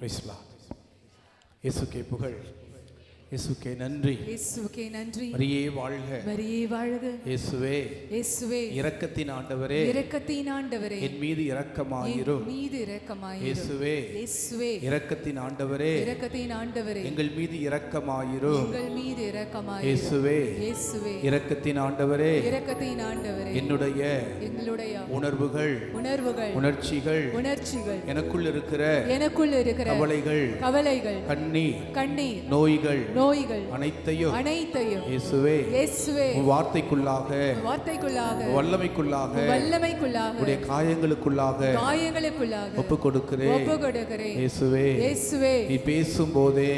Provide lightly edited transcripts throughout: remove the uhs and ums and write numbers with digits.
Price the Lord. இயேசுவுக்கே புகழ், இயேசுவுக்கே நன்றி. இயேசுவுக்கே நன்றி. மரியே வாழ்க, மரியே வாழ்க. இயேசுவே, இயேசுவே, இரக்கத்தின் ஆண்டவரே, இரக்கத்தின் ஆண்டவரே, என் மீது இரக்கமாயிரும். என் மீது இரக்கமாயிரும். இயேசுவே, இயேசுவே, இரக்கத்தின் ஆண்டவரே, இரக்கத்தின் ஆண்டவரே, எங்கள் மீது இரக்கமாயிரும். எங்கள் மீது இரக்கமாயிரும். இயேசுவே, இயேசுவே, இரக்கத்தின் ஆண்டவரே, இரக்கத்தின் ஆண்டவரே, என்னுடைய உணர்வுகள், உணர்ச்சிகள், எனக்குள் இருக்கிற கவலைகள், கண்ணீர், நோய்கள் அனைத்தையும் இயேசுவே, உம் வார்த்தைக்குள்ளாக, வல்லமைக்குள்ளாக, உடைய காயங்களுக்குள்ளாக ஒப்புக் கொடுக்கிறேன். இயேசுவே, நீ பேசும்போதே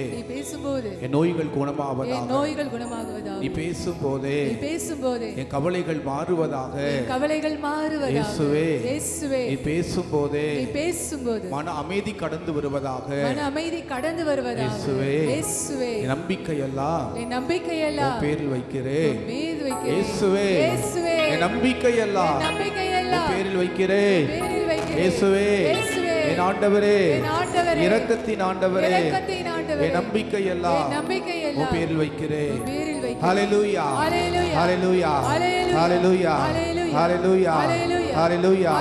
என் நோய்கள் குணமாவதாக, நீ பேசும்போதே என் கவலைகள் மாறுவதாக. இயேசுவே, நீ பேசும்போதே மன அமைதி கடந்து வருவதாக. இயேசுவே, என் நம்பிக்கையெல்லாம் உம் பேரில் வைக்கிறேன். இயேசுவே, என் நம்பிக்கையெல்லாம் உம் பேரில் வைக்கிறேன். இயேசுவே, என் ஆண்டவரே, இரக்கத்தின் ஆண்டவரே, என் நம்பிக்கையெல்லாம் உம் பேரில் வைக்கிறேன். ஹல்லேலூயா, ஹல்லேலூயா, ஹல்லேலூயா, ஹல்லேலூயா, ஹல்லேலூயா,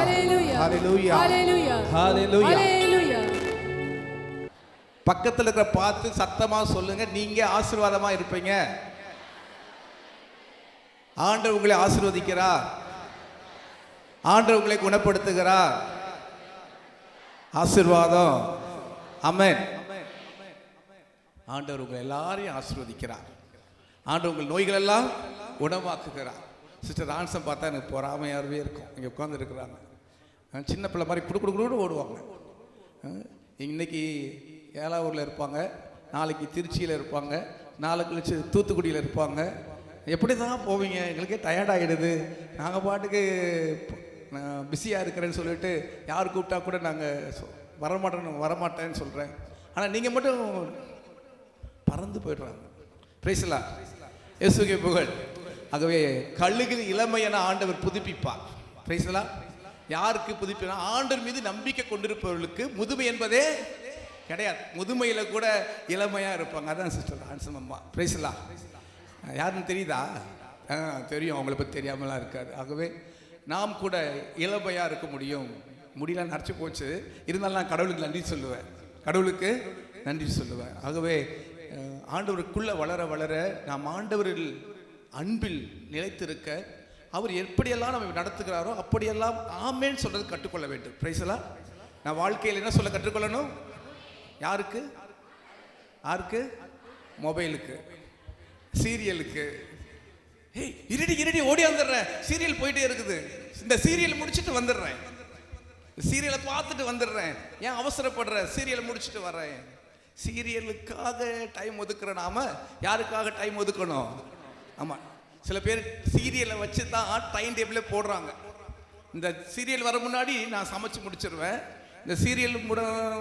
ஹல்லேலூயா, ஹல்லேலூயா. பக்கத்தில் இருக்கிற பார்த்து சத்தமா சொல்லுங்க, நீங்க ஆசீர்வாதமா இருப்பீங்க. ஆண்டவர் உங்களை ஆசீர்வதிக்கிறார், ஆண்டவர் உங்களை குணப்படுத்துகிறார். ஆசீர்வாதம். ஆமென். ஆண்டவர் உங்களை எல்லாரையும் ஆசீர்வதிக்கிறார். ஆண்டவர் உங்கள் நோய்கள் எல்லாம் குணமாக்குகிறார். சிஸ்டர் ஆன்சம் பார்த்தா எனக்கு பொறாமையாகவே இருக்கும். இங்கே உட்கார்ந்து இருக்கிறாங்க, சின்ன பிள்ளை மாதிரி குடு ஓடுவாங்க. இன்னைக்கு ஏலாவூரில் இருப்பாங்க, நாளைக்கு திருச்சியில் இருப்பாங்க, நாளை கழிச்சு தூத்துக்குடியில் இருப்பாங்க. எப்படி தான் போவீங்க? எங்களுக்கே டயர்டாகிடுது. நாங்கள் பாட்டுக்கு பிஸியாக இருக்கிறேன்னு சொல்லிட்டு யார் கூப்பிட்டா கூட நாங்கள் வரமாட்டேன்னு சொல்கிறேன். ஆனால் நீங்கள் மட்டும் பறந்து போய்ட்றாங்க. Price the Lord. இயேசுவுக்கே புகழ். ஆகவே கழுகில் இளமையான ஆண்டவர் புதுப்பிப்பார். Price the Lord. யாருக்கு புதுப்பினா? ஆண்டவர் மீது நம்பிக்கை கொண்டிருப்பவர்களுக்கு முதுமை என்பதே கிடையாது. முதுமையில் கூட இளமையாக இருப்பாங்க. அதான் சிஸ்டர் ஆன்சம் அம்மா. Price the Lord. யாருன்னு தெரியுதா? தெரியும், அவங்கள பற்றி தெரியாமலாம் இருக்காது. ஆகவே நாம் கூட இளமையாக இருக்க முடியும். முடியலாம் நினச்சி போச்சு, இருந்தாலும் நான் கடவுளுக்கு நன்றி சொல்லுவேன், கடவுளுக்கு நன்றி சொல்லுவேன். ஆகவே ஆண்டவருக்குள்ளே வளர வளர நாம் ஆண்டவரில் அன்பில் நிலைத்திருக்க, அவர் எப்படியெல்லாம் நம்ம நடத்துகிறாரோ அப்படியெல்லாம் ஆமேன்னு சொல்றது கற்றுக்கொள்ள வேண்டும். Price the Lord. நான் வாழ்க்கையில் என்ன சொல்ல கற்றுக்கொள்ளணும்? யாருக்கு? மொபைலுக்கு, சீரியலுக்கு. ஏய் இருடி ஓடி வந்துடுறேன், சீரியல் போயிட்டே இருக்குது, இந்த சீரியல் முடிச்சுட்டு வந்துடுறேன், சீரியலை பார்த்துட்டு வந்துடுறேன், ஏன் அவசரப்படுற? சீரியலை முடிச்சுட்டு வர்றேன். சீரியலுக்காக டைம் ஒதுக்குற நாம யாருக்காக டைம் ஒதுக்கணும்? ஆமாம், சில பேர் சீரியலை வச்சு தான் டைம் டேபிளே போடுறாங்க. இந்த சீரியல் வர முன்னாடி நான் சமைச்சு முடிச்சிருவேன், இந்த சீரியல்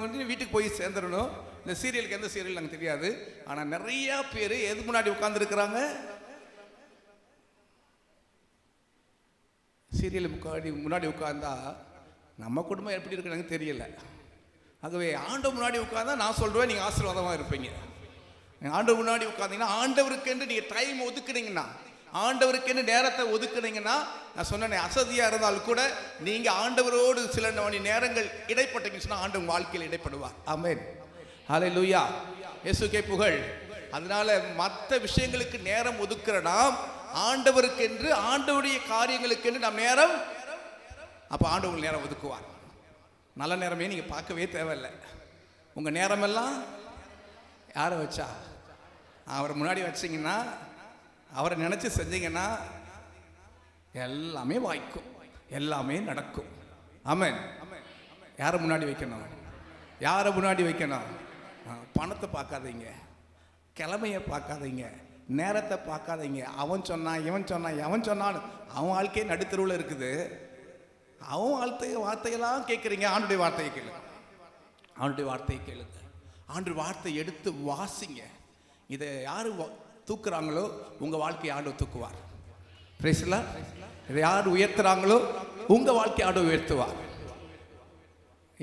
வந்து வீட்டுக்கு போய் சேர்ந்துடணும். இந்த சீரியலுக்கு எந்த சீரியல் எனக்கு தெரியாது. ஆனால் நிறையா பேர் எது முன்னாடி உட்காந்துருக்குறாங்க? சீரியல் முன்னாடி உட்கார்ந்தா நம்ம குடும்பம் எப்படி இருக்குன்னு எனக்கு தெரியல. ஆகவே ஆண்டவர் முன்னாடி உட்கார்ந்தா நான் சொல்கிறேன், நீங்கள் ஆசீர்வாதமாக இருப்பீங்க. ஆண்டவர் முன்னாடி உட்காந்தீங்கன்னா, ஆண்டவருக்கென்று நீங்கள் டைம் ஒதுக்குனீங்கன்னா, ஆண்டவருக்கென்று நேரத்தை ஒதுக்குனீங்கன்னா, நான் சொன்னேன், அசதியாக இருந்தாலும் கூட நீங்கள் ஆண்டவரோடு சில மணி நேரங்கள் இடைப்பட்டீங்கன்னு சொன்னால் ஆண்டவர் வாழ்க்கையில் இடைப்படுவார். ஆமென். ஹல்லேலூயா. இயேசுவுக்கே புகழ். அதனால மற்ற விஷயங்களுக்கு நேரம் ஒதுக்குற நாம் ஆண்டவருக்கென்று, ஆண்டவருடைய காரியங்களுக்கென்று நாம் நேரம், அப்போ ஆண்டவர் நேரம் ஒதுக்குவார். நல்ல நேரமே நீங்கள் பார்க்கவே தேவையில்லை. உங்கள் நேரமெல்லாம் யாரை வச்சா? அவரை முன்னாடி வச்சிங்கன்னா, அவரை நினச்சி செஞ்சீங்கன்னா எல்லாமே வாய்க்கும், எல்லாமே நடக்கும். ஆமென். யாரை முன்னாடி வைக்கணும்? பணத்தை பார்க்காதீங்க, கிழமையை பார்க்காதீங்க, நேரத்தை பார்க்காதீங்க. அவன் சொன்னான், இவன் சொன்னான், அவன் வாழ்க்கையே நடுத்தருவில் இருக்குது. அவன் வார்த்தையெல்லாம் கேட்குறீங்க. ஆண்டுடைய வார்த்தையை கேளுங்க, ஆண்டு வார்த்தையை எடுத்து வாசிங்க. இதை யார் தூக்குறாங்களோ உங்கள் வாழ்க்கையை ஆண்டவர் தூக்குவார். Price the Lord. இதை யார் உயர்த்துறாங்களோ உங்கள் வாழ்க்கையை ஆண்டவர் உயர்த்துவார்.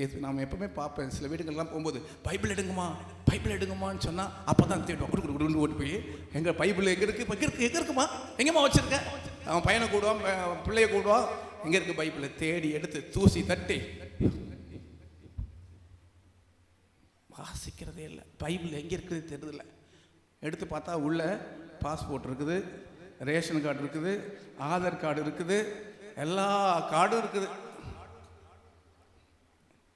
இது நாம் எப்பவுமே பார்ப்பேன். சில வீடுகள்லாம் போகும்போது பைபிள் எடுங்கம்மா, பைபிள் எடுங்கம்மான்னு சொன்னால் அப்போ தான் தேடுவோம். குடு ஓட்டு போய் எங்கள் பைபிள் எங்கே இருக்குது, எங்கே இருக்குமா, எங்கேம்மா வச்சுருக்கேன். அவன் பையனை கூடுவான், பிள்ளைய கூடுவான், எங்கே இருக்குது பைபிளை தேடி எடுத்து தூசி தட்டி வாசிக்கிறதே இல்லை. பைபிள் எங்கே இருக்குது தெரியல. எடுத்து பார்த்தா உள்ள பாஸ்போர்ட் இருக்குது, ரேஷன் கார்டு இருக்குது, ஆதார் கார்டு இருக்குது, எல்லா கார்டும் இருக்குது.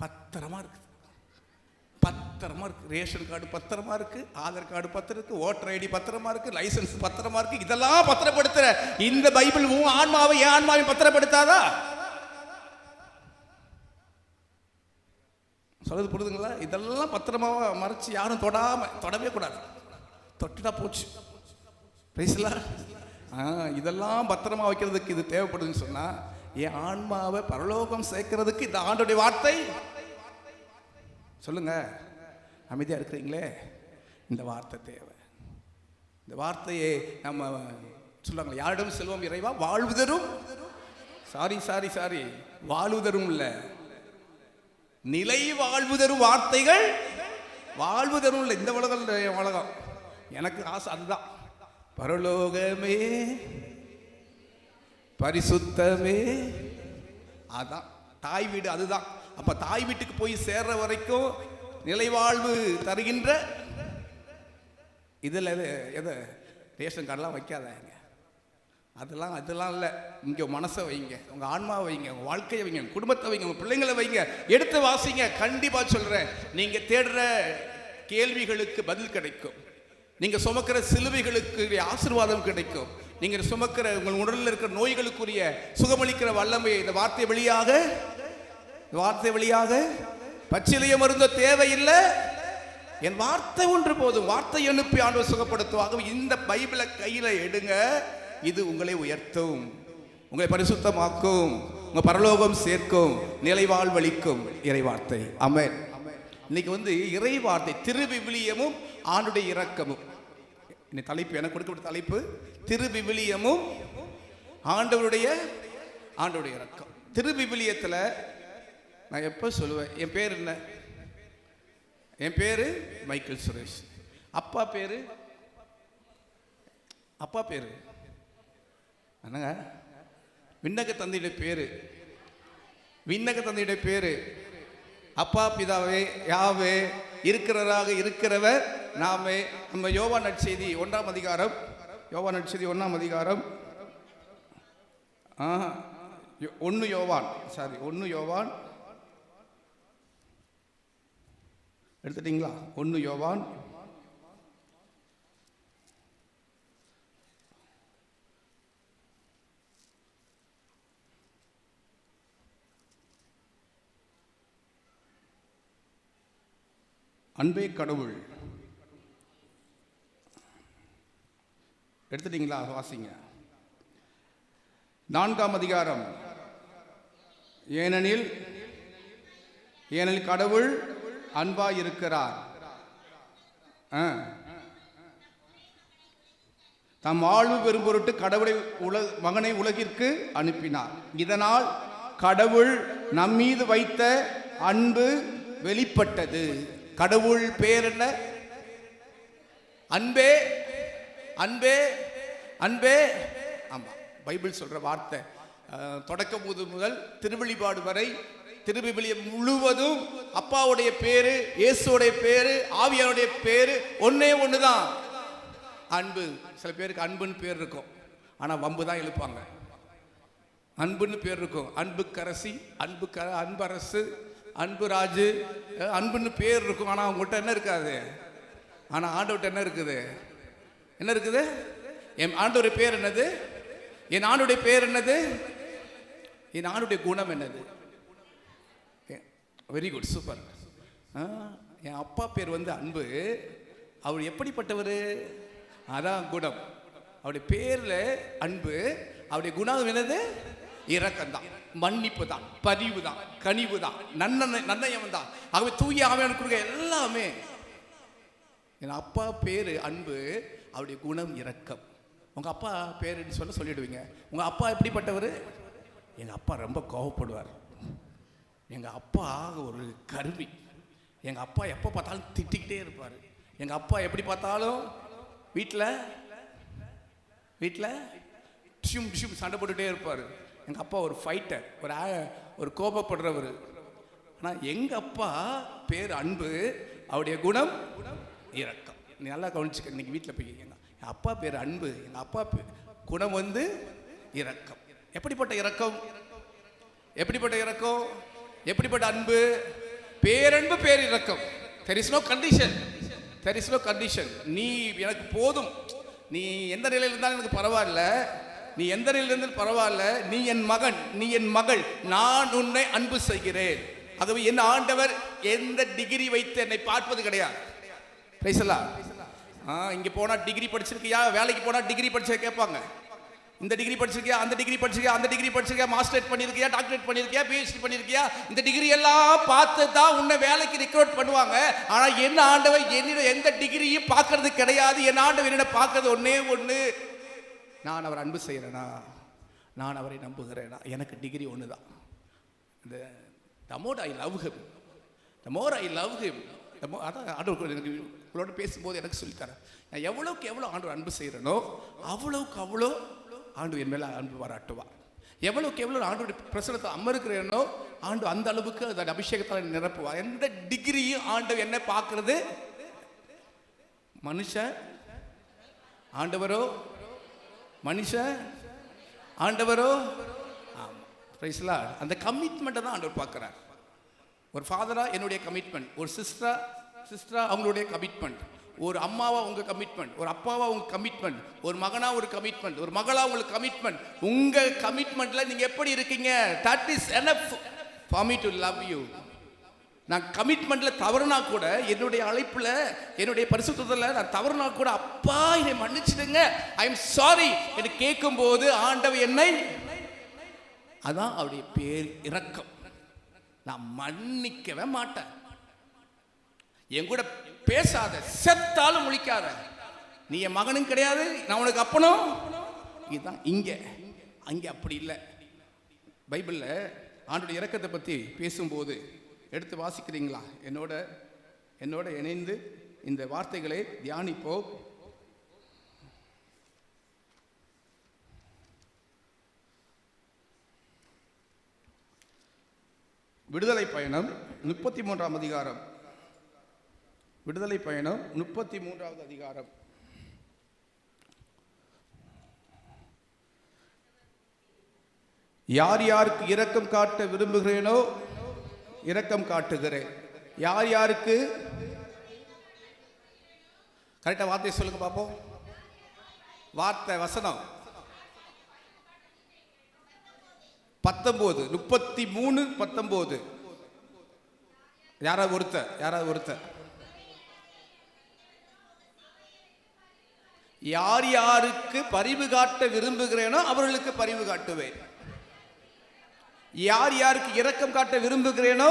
பத்திரமா இருக்குது, பத்திரமா இருக்குது. ரேஷன் கார்டு பத்திரமா இருக்கு, ஆதார் கார்டு பத்திரம் இருக்கு, ஓட்டர் ஐடி பத்திரமா இருக்கு, லைசன்ஸ் பத்திரமா இருக்கு. இதெல்லாம் பத்திரப்படுத்துற இந்த பைபிள் உன் ஆன்மாவை என் ஆன்மாவை பத்திரப்படுத்தாதா? சொல்றது புரியுதுங்களா? இதெல்லாம் பத்திரமாவ மறைச்சு யாரும் தொடவே கூடாது. தொட்டுட்டா போச்சு. இதெல்லாம் பத்திரமா வைக்கிறதுக்கு இது தேவைப்படுதுன்னு சொன்னா, என் ஆன்மாவை பரலோகம் சேர்க்கிறதுக்கு இந்த ஆண்டோடைய வார்த்தை. சொல்லுங்க, அமைதியா இருக்கிறீங்களே, இந்த வார்த்தை தேவை. இந்த வார்த்தையை நம்ம சொல்லுவாங்க, யாரிடம் செல்வம் இறைவா வாழ்வு தரும். சாரி வாழ்வு தரும் இல்ல, நிலை வாழ்வு தரும் வார்த்தைகள். வாழ்வு தரும் இல்லை இந்த உலகம். எனக்கு ஆசை அதுதான். பரலோகமே பரிசுத்தமே, அதான் தாய் வீடு. அதுதான். அப்ப தாய் வீட்டுக்கு போய் சேர்ற வரைக்கும் நிலைவாழ்வு தருகின்ற இதில் எதை ரேஷன் கார்டெலாம் வைக்காதங்க. அதெல்லாம் இல்லை. இங்கே மனசை வைங்க, உங்கள் ஆன்மாவை வைங்க, உங்கள் வாழ்க்கையை வைங்க, குடும்பத்தை வைங்க, உங்கள் பிள்ளைங்களை வைங்க, எடுத்து வாசிங்க. கண்டிப்பாக சொல்கிறேன், நீங்கள் தேடுற கேள்விகளுக்கு பதில் கிடைக்கும். நீங்கள் சுமக்கிற சிலுவைகளுக்கு ஆசீர்வாதம் கிடைக்கும். நீங்கள் சுமக்கிற உங்கள் உடலில் இருக்கிற நோய்களுக்குரிய சுகமளிக்கிற வல்லமை இந்த வார்த்தை வழியாக பச்சிலைய மருந்த தேவையில்லை, என் வார்த்தை ஒன்று போதும். வார்த்தை அனுப்பி ஆண்டவர் சுகப்படுத்துவாங்க. இந்த பைபிளை கையில் எடுங்க. இது உங்களை உயர்த்தும், உங்களை பரிசுத்தமாக்கும், உங்க பரலோகம் சேர்க்கும், நிலைவாழ்வளிக்கும் இறைவார்த்தை. ஆமென். இன்னைக்கு இறைவார்த்தை, திருவிவிலியமும் ஆண்டுடைய இரக்கமும். இன்னைக்கு தலைப்பு எனக்கு கொடுக்கப்பட்ட தலைப்பு திருவிவிலியமும் ஆண்டவருடைய இரக்கம். திருவிவிலியத்தில் நான் எப்போ சொல்லுவேன், என் பேர் என்ன? என் பேரு மைக்கேல் சுரேஷ். அப்பா பேரு என்னங்க? விண்ணக தந்தையுடைய பேரு அப்பா பிதாவே யாவே இருக்கிறவராக இருக்கிறவர் நாமே. நம்ம யோவான் நற்செய்தி 1 அதிகாரம் 1 யோவான் எடுத்துட்டீங்களா? 1 யோவான் அன்பே கடவுள். எடுத்துட்டீங்களா? வாசிங்க. 4 அதிகாரம். ஏனெனில் கடவுள் அன்பாய் இருக்கிறார், தம் வாழ்வு பெறும் பொருட்டு கடவுளை மகனை உலகிற்கு அனுப்பினார். இதனால் கடவுள் நம்மீது வைத்த அன்பு வெளிப்பட்டது. கடவுள் பேர் என்ன? அன்பே. ஆமா, பைபிள் சொல்ற வார்த்தை. தொடக்கம் முதல் திருவெளிப்பாடு வரை திருவிவிலியம் முழுவதும் அப்பாவுடைய பேரு, இயேசுடைய பேரு, ஆவியாருடைய பேரு ஒண்ணுதான், அன்பு. சில பேருக்கு அன்புன்னு பேர் இருக்கும், ஆனா வம்பு தான் எழுப்பாங்க. அன்புன்னு பேர் இருக்கும். அன்புக்கரசி, அன்பரசு, அன்புராஜு, அன்புன்னு பேர் இருக்கும். ஆனா அவங்ககிட்ட என்ன இருக்காது. ஆனா ஆண்டவர்கிட்ட என்ன இருக்குது? என் ஆண்டவருடைய பேர் என்னது? என் ஆண்டுடைய பேர் என்னது? என் ஆண்டுடைய குணம் என்னது? Very good, super. என் அப்பா பேர் அன்பு. அவர் எப்படிப்பட்டவர்? அதான் குணம். அவருடைய பேர்ல அன்பு. அவருடைய குணம் என்னது? இரக்கம்தான், மன்னிப்பு தான், பதிவு தான், கனிவு தான், நன்னயம் தான். ஆகவே தூய ஆவியானவர் கொடுக்க எல்லாமே. என் அப்பா பேரு அன்பு, அவருடைய குணம் இரக்கம். உங்க அப்பா பேருன்னு சொல்லிடுவீங்க. உங்க அப்பா எப்படிப்பட்டவர்? எங்க அப்பா ரொம்ப கோவப்படுவார். எங்கள் அப்பா ஒரு கருவி. எங்கள் அப்பா எப்போ பார்த்தாலும் திட்டிக்கிட்டே இருப்பார். எங்கள் அப்பா எப்படி பார்த்தாலும் வீட்டில் டிஷும் டிஷும் சண்டை போட்டுகிட்டே இருப்பார். எங்கள் அப்பா ஒரு ஃபைட்டர், ஒரு கோபப்படுறவர். ஆனால் எங்கள் அப்பா பேர் அன்பு, அவருடைய குணம் இரக்கம். நீ நல்லா கவனிச்சுக்க, இன்னைக்கு வீட்டில் போய் எங்கள் அப்பா பேர் அன்பு, எங்கள் அப்பா குணம் இரக்கம். எப்படிப்பட்ட இரக்கம், எப்படிப்பட்ட இரக்கம், எப்படிப்பட்ட அன்பு! பேரன்பு, பேர் இரக்கம். there is no condition, there is no condition. நீ எனக்கு போதும், நீ எந்த நிலையில் இருந்தாலும் எனக்கு பரவாயில்ல, நீ எந்த நிலையில் இருந்தாலும் பரவாயில்ல, நீ என் மகன், நீ என் மகள், நான் உன்னை அன்பு செய்கிறேன். ஆகவே என் ஆண்டவர் எந்த டிகிரி வைத்து என்னை பார்ப்பது கிடையாது. இங்கே போனால் டிகிரி படிச்சிருக்கியா, வேலைக்கு போனால் டிகிரி படிச்ச கேட்பாங்க. இந்த டிகிரி படிச்சிருக்கியா, அந்த டிகிரி படிச்சிருக்கியா, அந்த டிகிரி படிச்சிருக்கியா, மாஸ்டரேட் பண்ணியிருக்கியா, டாக்டரேட் பண்ணியிருக்கியா, பிஹெச்டி பண்ணியிருக்கியா, இந்த டிகிரி எல்லாம் பார்த்து தான் உன்னை வேலைக்கு ரெக்ரூட் பண்ணுவாங்க. ஆனால் என்ன ஆண்டவர் என்னிடம் எந்த டிகிரியும் பார்க்கறது கிடையாது. என் ஆண்டவர் என்னிடம் பார்க்கறது ஒன்னே ஒன்று, நான் அவர் அன்பு செய்கிறேனா, நான் அவரை நம்புகிறேனா. எனக்கு டிகிரி ஒன்று தான். The more I love him, the more I love him, the more, அதான் ஆண்டவர் எனக்கு உங்களோட பேசும்போது எனக்கு சொல்லித்தரேன். நான் எவ்வளோக்கு எவ்வளோ ஆண்டவர் அன்பு செய்கிறேனோ அவ்வளோக்கு அவ்வளோ ஆண்டு என் மேலே அன்பு பாராட்டுவார். எவ்வளோக்கு எவ்வளோ ஆண்டோடைய பிரசனத்தை அமர்க்கிறேனோ ஆண்டு அந்த அளவுக்கு அந்த அபிஷேகத்தால் நிரப்புவார். எந்த டிகிரியும் ஆண்டவர் என்ன பார்க்கறது, மனுஷன் ஆண்டவரோ, மனுஷன் ஆண்டவரோ. அந்த கமிட்மெண்ட்டை தான் ஆண்டவர் பார்க்குறார். ஒரு ஃபாதரா என்னுடைய கமிட்மெண்ட், ஒரு சிஸ்டரா அவங்களுடைய கமிட்மெண்ட், ஒரு அம்மாவா உங்க கமிட்மெண்ட், ஒரு அப்பாவா உங்க கமிட்மெண்ட், ஒரு மகனா ஒரு கமிட்மெண்ட், ஒரு மகளா உங்களுக்கு கமிட்மெண்ட். உங்க கமிட்மெண்ட்ல நீங்க எப்படி இருக்கீங்க? that is enough for me to love you. நான் கமிட்மெண்ட்ல தவறுனா கூட, என்னுடைய அழைப்புல, என்னுடைய பரிசுத்தத்துல நான் தவறுனா கூட, அப்பா என்னை மன்னிச்சிடுங்க, ஐ எம் சாரி என்று கேட்கும் போது ஆண்டவர் என்னை, அதான் அவருடைய பேர் இரக்கம். நான் மன்னிக்கவே மாட்டேன். என் கூட பேசாத, செத்தாலும் முழிக்காத, நீ என் மகனும் கிடையாது, நான் உனக்கு அப்பனும். இதுதான் அங்கே அப்படி இல்லை. பைபிள்ல ஆண்டோட இரக்கத்தை பற்றி பேசும்போது எடுத்து வாசிக்கிறீங்களா? என்னோட இணைந்து இந்த வார்த்தைகளை தியானிப்போம். விடுதலை பயணம் 33ஆம் அதிகாரம். விடுதலை பயணம் 33வது அதிகாரம். யார் யாருக்கு இரக்கம் காட்ட விரும்புகிறேனோ இரக்கம் காட்டுகிறேன். யார் யாருக்கு, கரெக்டா வார்த்தை சொல்லுங்க பாப்போம். வார்த்தை வசனம் 19, 33, 19. யாராவது ஒருத்தர் யார் யாருக்கு பரிவு காட்ட விரும்புகிறேனோ அவர்களுக்கு பரிவு காட்டுவேன். யார் யாருக்கு இரக்கம் காட்ட விரும்புகிறேனோ,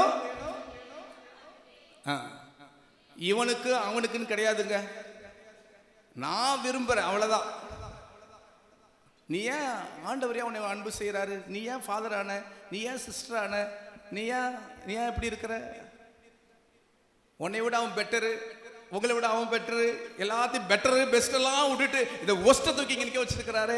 இவனுக்கு அவனுக்குன்னு கிடையாதுங்க, நான் விரும்புறேன், அவ்வளவுதான். நீ ஏன் ஆண்டவரையா உன்னை அன்பு செய்கிறாரு? நீ ஏன் ஃபாதர் ஆன? நீ ஏன் சிஸ்டர் ஆன? நீ ஏன் இப்படி இருக்கிற? உன்னை விட அவன் பெட்டரு, உங்களை விட அவன் பெட்டரு, எல்லாத்தையும் பெட்டரு பெஸ்ட் எல்லாம் விட்டுட்டு இந்த ஒஸ்ட்டை தூக்கி இங்க நிக்க வச்சிருக்கிறாரு.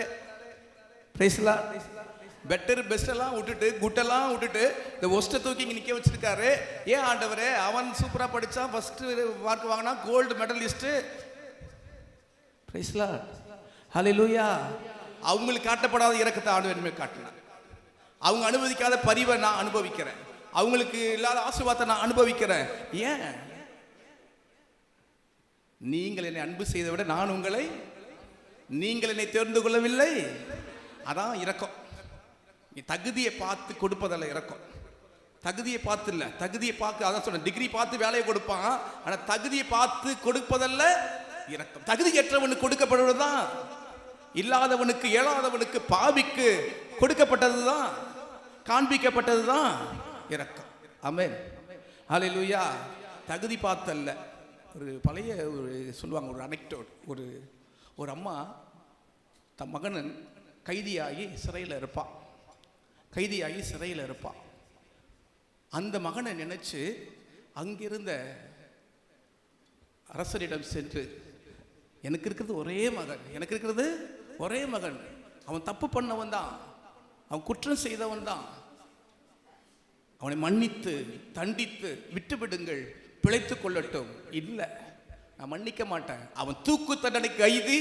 பெட்டர் பெஸ்ட் எல்லாம் விட்டுட்டு, குட்டெல்லாம் விட்டுட்டு இந்த ஒஸ்ட்டை தூக்கி இங்க நிக்க வச்சிருக்காரு. ஏன் ஆண்டவரே? அவன் சூப்பரா படிச்சான், ஃபர்ஸ்ட் மார்க் வாங்கினா, கோல்டு மெடலிஸ்ட். ஹல்லேலூயா. அவங்களுக்கு காட்டப்படாத இரக்கத்தை ஆண்டவர் காட்டினார். அவங்க அனுமதிக்காத பரிவை நான் அனுபவிக்கிறேன், அவங்களுக்கு இல்லாத ஆசீர்வாதத்தை நான் அனுபவிக்கிறேன். ஏன்? நீங்கள் என்னை அன்பு செய்ததை விட நான் உங்களை, நீங்கள் என்னை தெரிந்து கொள்ளவில்லை. அதான் இரக்கம். நீ தகுதியை பார்த்து கொடுப்பதல்ல இரக்கம். தகுதியை பார்த்து இல்லை, தகுதியை பார்த்து, அதான் சொன்ன, டிகிரி பார்த்து வேலையை கொடுப்பான், ஆனால் தகுதியை பார்த்து கொடுப்பதல்ல இரக்கம். தகுதியற்றவனுக்கு கொடுக்கப்படுவதுதான், இல்லாதவனுக்கு, இயலாதவனுக்கு, பாவிக்கு கொடுக்கப்பட்டதுதான், காண்பிக்கப்பட்டதுதான் இரக்கம். ஆமென். ஹல்லேலூயா. தகுதி பார்த்தல்ல. ஒரு பழைய சொல்லுவாங்க, ஒரு அனெக்டோட். ஒரு அம்மா தன் மகன் கைதியாகி சிறையில் இருப்பான். அந்த மகனை நினைச்சு அங்கிருந்த அரசரிடம் சென்று, எனக்கு இருக்கிறது ஒரே மகன், எனக்கு இருக்கிறது ஒரே மகன், அவன் தப்பு பண்ணவன் தான், அவன் குற்றம் செய்தவன் தான், அவனை மன்னித்து தண்டித்து விட்டு விடுங்கள், பிழைத்து கொள்ளட்டும். இல்லை, நான் மன்னிக்க மாட்டேன், அவன் தூக்கு தண்டனை கைதி,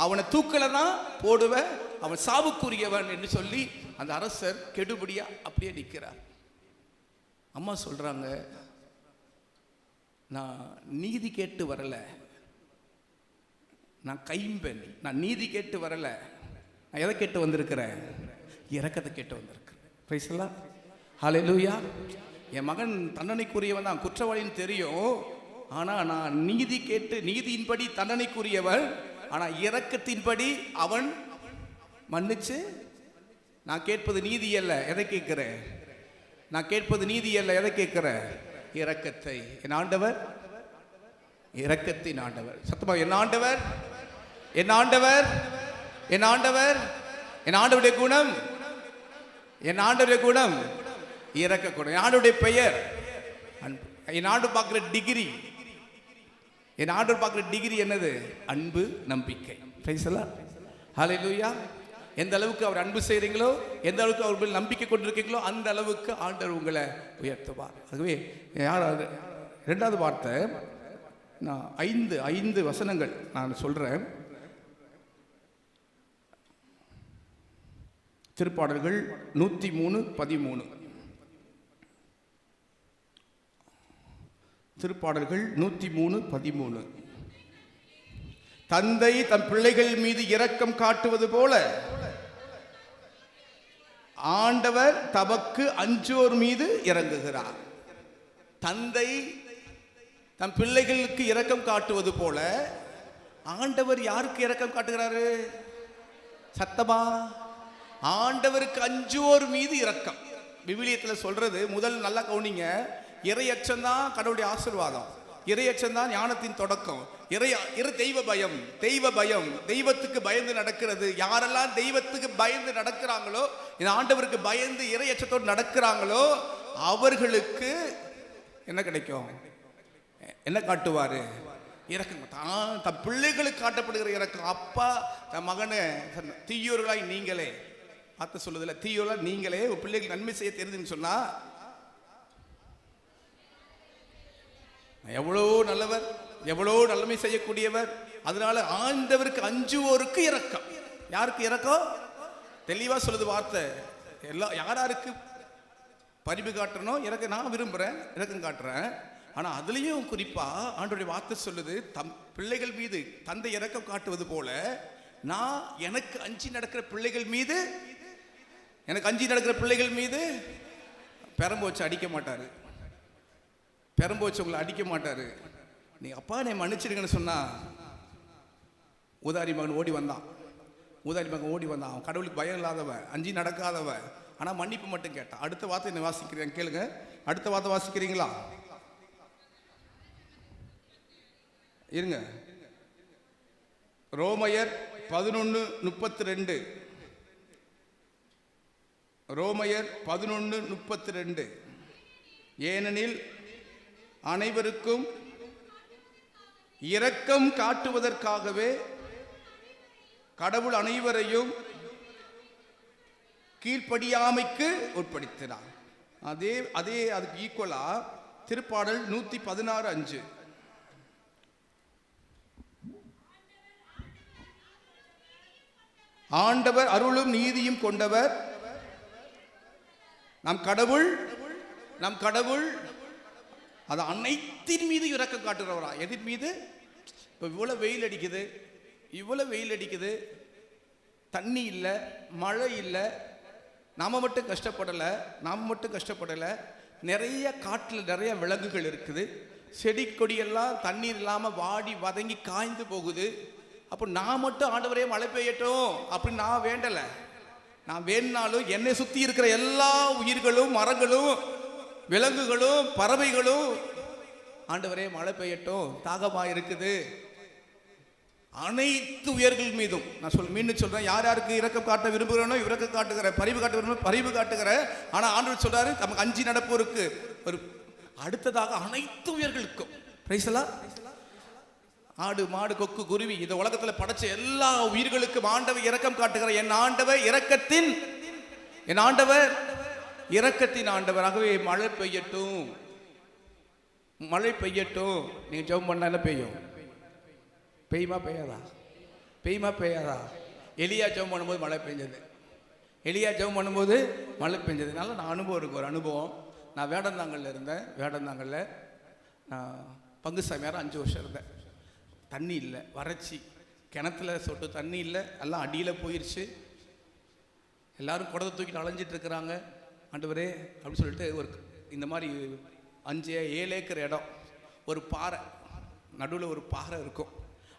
அவனை தூக்கில தான் போடுவேன், அவன் சாவுக்குரியவன் என்று சொல்லி அந்த அரசர் கெடுபடியா அப்படியே நிற்கிறார். அம்மா சொல்றாங்க, நான் நீதி கேட்டு வரல, நான் கைம்பெண், நான் நீதி கேட்டு வரல, நான் எதை கேட்டு வந்திருக்கிறேன்? இரக்கத்தை கேட்டு வந்திருக்கிறேன். Price the Lord. ஹல்லேலூயா. என் மகன் தண்டனைக்குரியவன் தான், குற்றவாளின்னு தெரியும், ஆனால் நான் நீதி கேட்டு, நீதியின்படி தண்டனைக்குரியவன், ஆனால் இரக்கத்தின்படி அவன் மன்னிச்சு, நான் கேட்பது நீதி அல்ல, எதை கேட்கிறேன்? நான் கேட்பது நீதி அல்ல, எதை கேட்கிறேன்? இரக்கத்தை. என் ஆண்டவர் இரக்கத்தின் ஆண்டவர். சத்தமா, என் ஆண்டவர், என் ஆண்டவர், என் ஆண்டவர், என் ஆண்டவருடைய குணம், என் ஆண்டவருடைய குணம் இரக்க குணம். என் ஆண்டவருடைய பெயர் அன்பு. என் ஆண்டு பார்க்குற டிகிரி, என் ஆண்டவர் பார்க்குற டிகிரி என்னது? அன்பு, நம்பிக்கை. Praise the Lord. ஹல்லேலூயா. எந்த அளவுக்கு அவர் அன்பு செய்கிறீங்களோ, எந்த அளவுக்கு அவர் மேல் நம்பிக்கை கொண்டிருக்கீங்களோ, அந்த அளவுக்கு ஆண்டவர் உங்களை உயர்த்துவார். ஆகவே ரெண்டாவது வார்த்தை, நான் ஐந்து வசனங்கள் நான் சொல்கிறேன். திருப்பாடல்கள் 103:13. திருப்பாடல்கள் 103:13. தந்தை தம் பிள்ளைகள் மீது இரக்கம் காட்டுவது போல ஆண்டவர் தமக்கு அஞ்சோர் மீது இறங்குகிறார். தந்தை தம் பிள்ளைகளுக்கு இரக்கம் காட்டுவது போல ஆண்டவர் யாருக்கு இரக்கம் காட்டுகிறாரு? சத்தமா, ஆண்டவருக்கு அஞ்சோர் மீது இரக்கம். விவிலியத்தில் சொல்றது, முதல் நல்லா கவனிங்க, இறையச்சம் தான் கடவுளுடைய ஆசீர்வாதம், இறையச்சம் தான் ஞானத்தின் தொடக்கம். தெய்வ பயம், தெய்வ பயம், தெய்வத்துக்கு பயந்து நடக்கிறது. யாரெல்லாம் தெய்வத்துக்கு பயந்து நடக்கிறாங்களோ, இந்த ஆண்டவருக்கு பயந்து இறையச்சத்தோடு நடக்கிறாங்களோ, அவர்களுக்கு என்ன கிடைக்கும்? என்ன காட்டுவாரு? இரக்கம். தன் பிள்ளைகளுக்கு காட்டப்படுகிற இரக்கம். அப்பா தன் மகனை, தீயோர்களாய் நீங்களே, பார்த்து சொல்லுதில்ல, தீயோர்களாய் நீங்களே ஒரு பிள்ளைகள் நன்மை செய்ய தெரிஞ்சுன்னு சொன்னா, எவ்வளோ நல்லவர், எவ்வளோ நன்மை செய்யக்கூடியவர். அதனால ஆண்டவருக்கு அஞ்சுவோருக்கு இரக்கம். யாருக்கு இரக்கம்? தெளிவா சொல்லுது வார்த்தை. யாருக்கு பரிவு காட்டணும்? இறக்க நான் விரும்புறேன், இரக்கம் காட்டுறேன். ஆனா அதுலயும் குறிப்பா ஆண்டவருடைய வார்த்தை சொல்லுது, தம் பிள்ளைகள் மீது தந்தை இரக்கம் காட்டுவது போல நான் எனக்கு அஞ்சி நடக்கிற பிள்ளைகள் மீது, எனக்கு அஞ்சி நடக்கிற பிள்ளைகள் மீது பெரம்பு வச்சு அடிக்க மாட்டாரு, பெரம்பு வச்சு உங்களை அடிக்க மாட்டாரு. நீ அப்பா என்னை மன்னிச்சிருங்கன்னு சொன்னா, ஊதாரி மகன் ஓடி வந்தான், அவன் கடவுளுக்கு பயம் இல்லாதவன், அஞ்சி நடக்காதவன், ஆனா மன்னிப்பு மட்டும் கேட்டான். அடுத்த வார்த்தை என்ன வாசிக்கிறேன் கேளுங்க. அடுத்த வார்த்தை வாசிக்கிறீங்களா? இருங்க. ரோமையர் 11:32. ரோமையர் 11:32. ஏனெனில் அனைவருக்கும் இரக்கம் காட்டுவதற்காகவே கடவுள் அனைவரையும் கீழ்ப்படியாமைக்கு உட்படுத்தினார். அதே அதுக்கு ஈக்குவலா திருப்பாடல் 116:5. ஆண்டவர் அருளும் நீதியும் கொண்டவர், நம் கடவுள் அது அனைத்தின் மீது இரக்கம் காட்டுறவரா. எதிர் மீது? இப்போ இவ்வளவு வெயில் அடிக்குது, தண்ணி இல்லை, மழை இல்லை, நாம மட்டும் கஷ்டப்படலை. நிறைய காட்டில் நிறைய விலங்குகள் இருக்குது, செடி கொடியெல்லாம் தண்ணீர் இல்லாமல் வாடி வதங்கி காய்ந்து போகுது. அப்போ நான் மட்டும் ஆண்டவரே மழை பெய்யட்டும் அப்படின்னு நான் வேண்டலை. நான் வேணாலும் என்னை சுற்றி இருக்கிற எல்லா உயிர்களும், மரங்களும், விலங்குகளும், பறவைகளும் ஆண்டவரே மழை பெய்யட்டும், தாகமாக இருக்குது அனைத்து உயர்கள் மீதும் நான் மீண்டும் சொல்றேன், யார் யாருக்கு இரக்கம் காட்ட விரும்புகிறனோ இரக்கம் காட்டுகிற, பரிவு காட்ட விரும்ப பரிவு காட்டுகிற. ஆனா ஆண்டவர் சொல்றாரு, நமக்கு அஞ்சி நடப்போருக்கு ஒரு அடுத்ததாக அனைத்து உயர்களுக்கும். பிரைஸ் எல்லாம் ஆடு மாடு கொக்கு குருவி இந்த உலகத்துல படைச்ச எல்லா உயிர்களுக்கும் ஆண்டவர் இரக்கம் காட்டுகிற என் ஆண்டவர் இரக்கத்தின் ஆண்டவராகவே மழை பெய்யட்டும், மழை பெய்யட்டும். நீங்க ஜெபம் பண்ணா என்ன பெய்யும்? பெய்யுமா பெய்யாதா? எலியா ஜெபம் பண்ணும்போது மழை பெஞ்சது. நல்ல நான் அனுபவம் இருக்கு. ஒரு அனுபவம், நான் வேடந்தாங்கல்ல இருந்தேன். வேடந்தாங்கல்ல நான் பங்கு சாமியார் 5 வருஷம் இருந்தேன். தண்ணி இல்லை, வறட்சி, கிணத்துல சொட்டு தண்ணி இல்லை, எல்லாம் அடியில் போயிடுச்சு. எல்லாரும் குடத்தை தூக்கிட்டு அலைஞ்சிட்டு இருக்கிறாங்க. ஆண்டவரே அப்படின்னு சொல்லிட்டு ஒரு இந்த மாதிரி 5-7 ஏக்கர் இடம், ஒரு பாறை நடுவில் ஒரு பாறை இருக்கும்.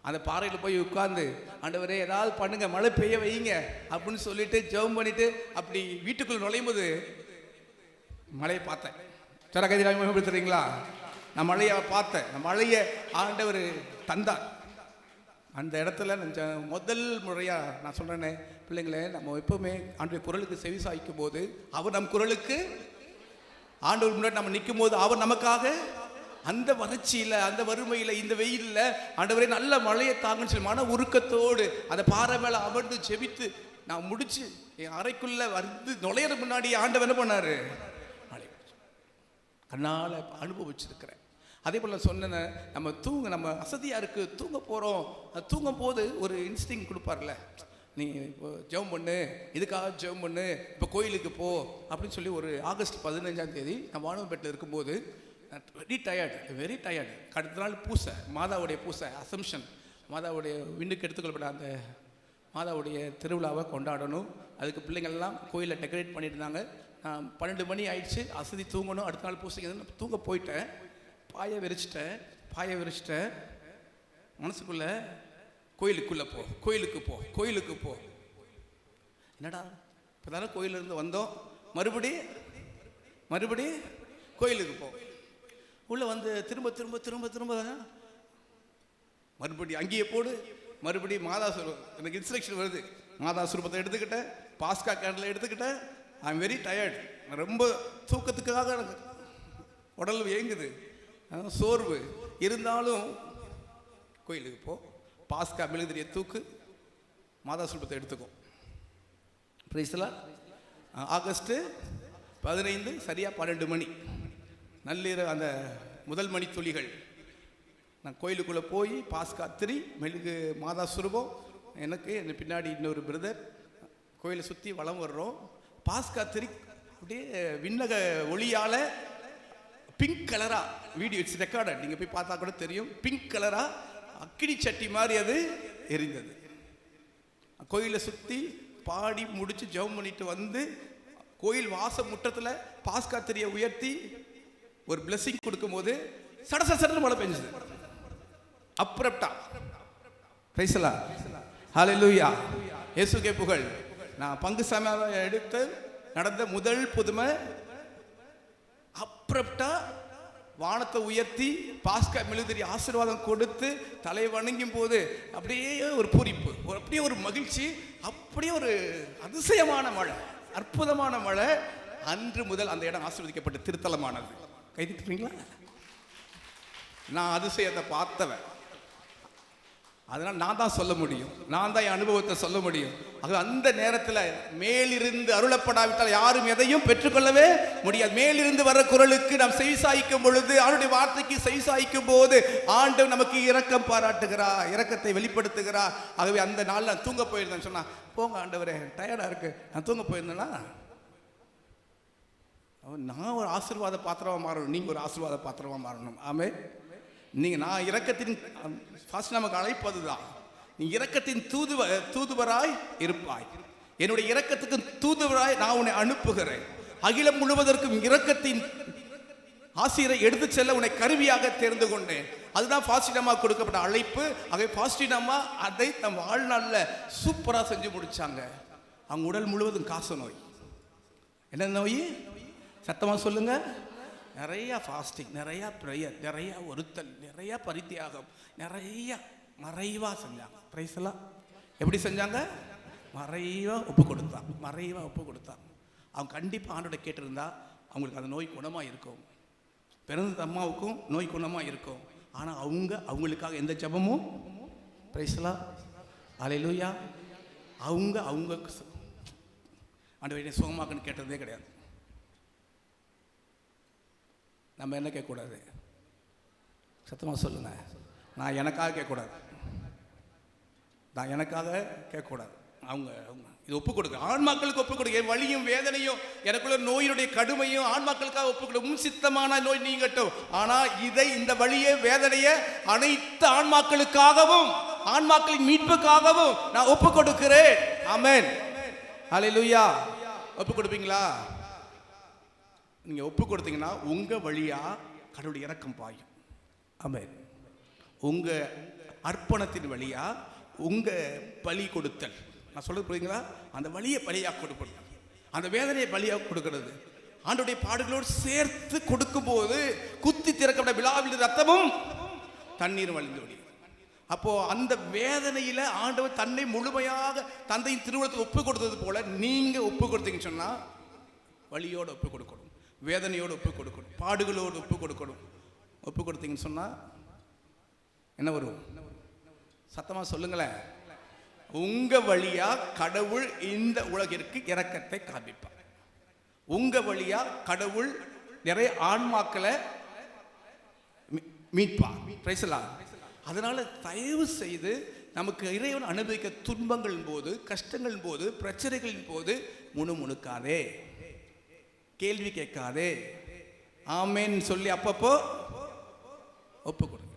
அந்த பாறையில் போய் உட்கார்ந்து ஆண்டவரே ஏதாவது பண்ணுங்க, மழை பெய்ய வைங்க அப்படின்னு சொல்லிட்டு ஜெபம் பண்ணிட்டு அப்படி வீட்டுக்குள்ள நுழையும் போது மழையை பார்த்தேன். சில கைதில் மேம்படுத்துறீங்களா? நான் மழையை பார்த்தேன். நான் மழையை ஆண்டவர் தந்தார். அந்த இடத்துல முதல் முறையாக நான் சொல்கிறேனே, பிள்ளைங்களே, நம்ம எப்பவுமே ஆண்டவர் குரலுக்கு செவி சாய்க்கும் போது, அவர் நம் குரலுக்கு ஆண்டவர் முன்னாடி நம்ம நிற்கும் போது, அவர் நமக்காக அந்த வறட்சியில், அந்த வறுமையில், இந்த வெயிலில் ஆண்டவரே நல்ல மழையை தாங்கன்னு சொல்லி மன உருக்கத்தோடு அந்த பாறை மேலே அமர்ந்து ஜெபித்து நான் முடிச்சு என் அறைக்குள்ளே வந்து நுழையிற முன்னாடி ஆண்டவர் என்ன பண்ணார்? மழை கண்ணால் அனுபவிச்சிருக்கிறேன். அதே போல் சொன்ன நம்ம அசதியாக இருக்குது, தூங்க போகிறோம். தூங்கும் போது ஒரு இன்ஸ்டிங் கொடுப்பார்ல, நீ இப்போ ஜெபம் பண்ணு, இதுக்காக ஜெபம் பண்ணு, இப்போ கோயிலுக்கு போ அப்படின்னு சொல்லி. ஒரு ஆகஸ்ட் 15ஆம் தேதி நான் வானவன்பேட்டில் இருக்கும்போது வெரி டயர்டு. அடுத்த நாள் பூசை, மாதாவுடைய பூசை, அசம்ஷன், மாதாவுடைய விண்ணுக்கு எடுத்துக்கொள்ளப்பட்ட அந்த மாதாவுடைய திருவிழாவை கொண்டாடணும். அதுக்கு பிள்ளைங்கள்லாம் கோயிலில் டெக்கரேட் பண்ணிட்டு இருந்தாங்க. 12 மணி ஆயிடுச்சு, அசதி தூங்கணும். அடுத்த நாள் பூசைக்கு தூங்க போயிட்டேன். பாயை விரிச்சிட்டேன். மனசுக்குள்ள கோயிலுக்கு போ. என்னடா இப்போதானே கோயிலிருந்து வந்தோம், மறுபடி கோயிலுக்கு போ. உள்ள வந்து திரும்ப மறுபடி அங்கேயே போடு. மறுபடி மாதாசுரம், எனக்கு இன்ஸ்ட்ரக்ஷன் வருது. மாதாசுரூபத்தை எடுத்துக்கிட்டேன், பாஸ்கா கேண்டில் எடுத்துக்கிட்டேன். I am very tired. ரொம்ப தூக்கத்துக்காக எனக்கு உடல் ஏங்குது, சோர்வு இருந்தாலும் கோயிலுக்கு போ, பாஸ்கா மெழுகுதிரியை தூக்கு, மாதா சுல்பத்தை எடுத்துக்கும். பிரைஸ்லா. ஆகஸ்ட் 15 சரியா 12 மணி நள்ளிரவு, அந்த முதல் மணி துளிகள். நான் கோயிலுக்குள்ளே போய் பாஸ்கா திரி மெழுகு மாதா சுரூபம், எனக்கு என்ன பின்னாடி இன்னொரு பிரதர் கோயிலை சுற்றி வலம் வர்றோம். பாஸ்கா திரி அப்படியே விண்ணக ஒளியால் பிங்க் கலரா, வீடியோ இட்ஸ் ரெக்கார்டட், நீங்கள் போய் பார்த்தா கூட தெரியும். பிங்க் கலரா அக்கினி சட்டி மாதிரி அது எரிந்தது. கோயிலை சுற்றி பாடி முடிச்சு ஜெபம் பண்ணிட்டு வந்து கோயில் வாச முற்றத்தில் பாஸ்கா திரியை உயர்த்தி ஒரு பிளெஸிங் கொடுக்கும் போது சடசடன்னு மழை பெஞ்சது. அப்ரப்டா. பிரைஸ் எல்லாம். ஹல்லேலூயா. இயேசுவே புகழ். நான் பங்கு சாமியாரை எடுத்து நடந்த முதல் புதுமை. அப்ரப்டா வானத்தை உயர்த்தி பாஸ்கா மெழுகுதிரி ஆசீர்வாதம் கொடுத்து தலை வணங்கும் போது அப்படியே ஒரு பூரிப்பு, அப்படியே ஒரு மகிழ்ச்சி, அப்படியே ஒரு அதிசயமான மழை, அற்புதமான மழை. அன்று முதல் அந்த இடம் ஆசீர்வதிக்கப்பட்ட திருத்தலமானது. கைதிட்டுறீங்களா? நான் அதிசயத்தை பார்த்தவன், அதனால் நான் தான் சொல்ல முடியும், நான் தான் என் அனுபவத்தை சொல்ல முடியும். ஆக அந்த நேரத்தில் மேலிருந்து அருளப்படாவிட்டால் யாரும் எதையும் பெற்றுக்கொள்ளவே முடியாது. மேலிருந்து வர குரலுக்கு நாம் செவிசாய்க்கும் பொழுது, அவருடைய வார்த்தைக்கு செவிசாய்க்கும் போது ஆண்டவர் நமக்கு இரக்கம் பாராட்டுகிறார், இரக்கத்தை வெளிப்படுத்துகிறார். ஆகவே அந்த நாள் நான் தூங்க போயிருந்தேன்னு சொன்னா, போங்க ஆண்டவரே டயர்டாக இருக்கு, நான் தூங்க போயிருந்தேன்னா நான் ஒரு ஆசீர்வாத பாத்திரமாக மாறணும், நீங்கள் ஒரு ஆசீர்வாத பாத்திரமாக மாறணும். ஆமே. நீங்கள் நான் இரக்கத்தின் ஃபர்ஸ்ட் நமக்கு அழைப்பது தான், நீ இரக்கத்தின் தூதுவராய் இருப்பாய், என்னுடைய இரக்கத்துக்கு தூதுவராய் நான் உன்னை அனுப்புகிறேன், அகிலம் முழுவதற்கும் இரக்கத்தின் ஆசிரியரை எடுத்து செல்ல உன்னை கருவியாக தேர்ந்து கொண்டேன். அதுதான் ஃபாஸ்டினமா கொடுக்கப்பட்ட அழைப்பு. ஆகவே ஃபாஸ்டினமா அதை தம் வாழ்நாளில் சூப்பராக செஞ்சு முடிச்சாங்க. அவங்க உடல் முழுவதும் காச நோய். என்ன நோய்? சத்தமாக சொல்லுங்க. நிறைய ஃபாஸ்டிங், நிறைய ப்ரேயர், நிறைய ஒருத்தல், நிறைய பரித்தியாகம், நிறைய மறைவா செஞ்சாங்க. பிரைஸ் எல்லாம் எப்படி செஞ்சாங்க? மறைவா ஒப்பு கொடுத்தாங்க. மறைவா ஒப்பு கொடுத்தாங்க. அவங்க கண்டிப்பாக ஆண்டோட கேட்டிருந்தா அவங்களுக்கு அந்த நோய் குணமாக இருக்கும். பிறந்த அம்மாவுக்கும் நோய் குணமாக இருக்கும். ஆனால் அவங்களுக்காக எந்த ஜெபமும், பிரைஸ் எல்லாம் அல்லேலூயா, அவங்க ஆண்டவரே சுகமாக்குன்னு கேட்டதே கிடையாது. நம்ம என்ன கேட்கக்கூடாது? சத்தமாக சொல்லுங்க. நான் எனக்காக கேட்கக்கூடாது. நான் எனக்காக கேட்கக்கூடாது. அவங்க இது ஒப்பு கொடுக்க, ஆன்மாக்களுக்கு ஒப்பு கொடுக்க. என் வலியும் வேதனையும் எனக்குள்ள நோயினுடைய கடுமையும் ஆன்மாக்களுக்காக ஒப்பு கொடுக்க. உன் சித்தமான நோய் நீங்கட்டும். ஆனால் இந்த வலியை வேதனையை அனைத்து ஆன்மாக்களுக்காகவும் ஆன்மாக்களின் மீட்புக்காகவும் நான் ஒப்பு கொடுக்கிறேன். ஆமென், அல்லேலூயா. ஒப்பு கொடுப்பீங்களா? நீங்க ஒப்பு கொடுத்தீங்கன்னா உங்க வழியா கடவுளுடைய இரக்கம் பாயும். ஆமென். உங்க அர்ப்பணத்தின் வழியா உங்க பலி கொடுத்தல், நான் சொல்றது புரியுங்களா? அந்த வழியை பலியாக கொடுப்பது, அந்த வேதனையை பலியாக கொடுக்கிறது, ஆண்டவருடைய பாடுகளோடு சேர்த்து கொடுக்கும்போது குத்தி திறக்கப்பட்ட விழாவில் ரத்தமும் தண்ணீரும் வழிந்து வழி. அப்போ அந்த வேதனையில ஆண்டவர் தன்னை முழுமையாக தந்தையின் திருவுளத்தை ஒப்பு கொடுத்தது போல நீங்க ஒப்பு கொடுத்தீங்கன்னு சொன்னா வலியோடு ஒப்பு கொடுக்கணும், வேதனையோடு ஒப்பு கொடுக்கணும், பாடுகளோடு ஒப்பு கொடுக்கணும். ஒப்பு கொடுத்தீங்கன்னு சொன்னா என்ன வரும்? சத்தமா சொல்லுங்களேன். உங்க வழியா கடவுள் இந்த உலகிற்கு இரக்கத்தை காண்பிப்பார். உங்க வழியா கடவுள் நிறைய ஆன்மாக்களை மீட்பார். Price the Lord. அதனால தயவு செய்து நமக்கு இறைவன் அனுபவிக்க துன்பங்களின் போது, கஷ்டங்களின் போது, பிரச்சனைகளின் போது முணுமுணுக்காதே, கேள்வி கேட்காதே, ஆமேன்னு சொல்லி அப்பப்போ ஒப்பு கொடுங்க,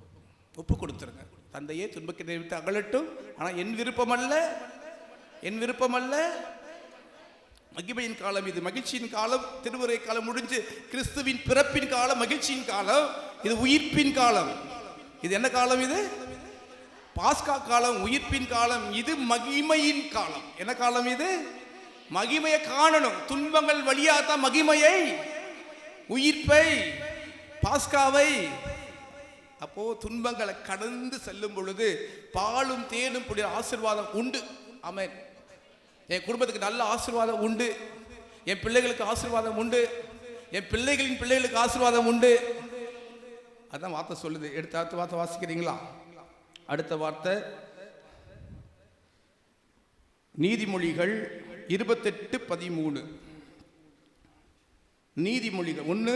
ஒப்பு கொடுத்துருங்க. தந்தையே துன்பத்தை விட்டு அகலட்டும், ஆனால் என் விருப்பம் அல்ல, என் விருப்பம் அல்ல. மகிமையின் காலம் இது, மகிழ்ச்சியின் காலம். திருவரை காலம் முடிஞ்சு கிறிஸ்துவின் பிறப்பின் காலம், மகிழ்ச்சியின் காலம். இது உயிர்ப்பின் காலம். இது என்ன காலம்? இது பாஸ்கா காலம், உயிர்ப்பின் காலம். இது மகிமையின் காலம். என்ன காலம் இது? மகிமையை காணணும். துன்பங்கள் வழியாத்தான் மகிமையை, உயிர்ப்பை, பாஸ்காவை. அப்போ துன்பங்களை கடந்து செல்லும் பொழுது பாலும் தேனும் புதிய ஆசீர்வாதம் உண்டு. ஆமென். என் குடும்பத்துக்கு நல்ல ஆசீர்வாதம் உண்டு, என் பிள்ளைகளுக்கு ஆசீர்வாதம் உண்டு, என் பிள்ளைகளின் பிள்ளைகளுக்கு ஆசீர்வாதம் உண்டு. அதான் வார்த்தை சொல்லுது. அடுத்த வார்த்தை வாசிக்கிறீங்களா? அடுத்த வார்த்தை நீதிமொழிகள் 28:13. நீதிமொழிகள் 1,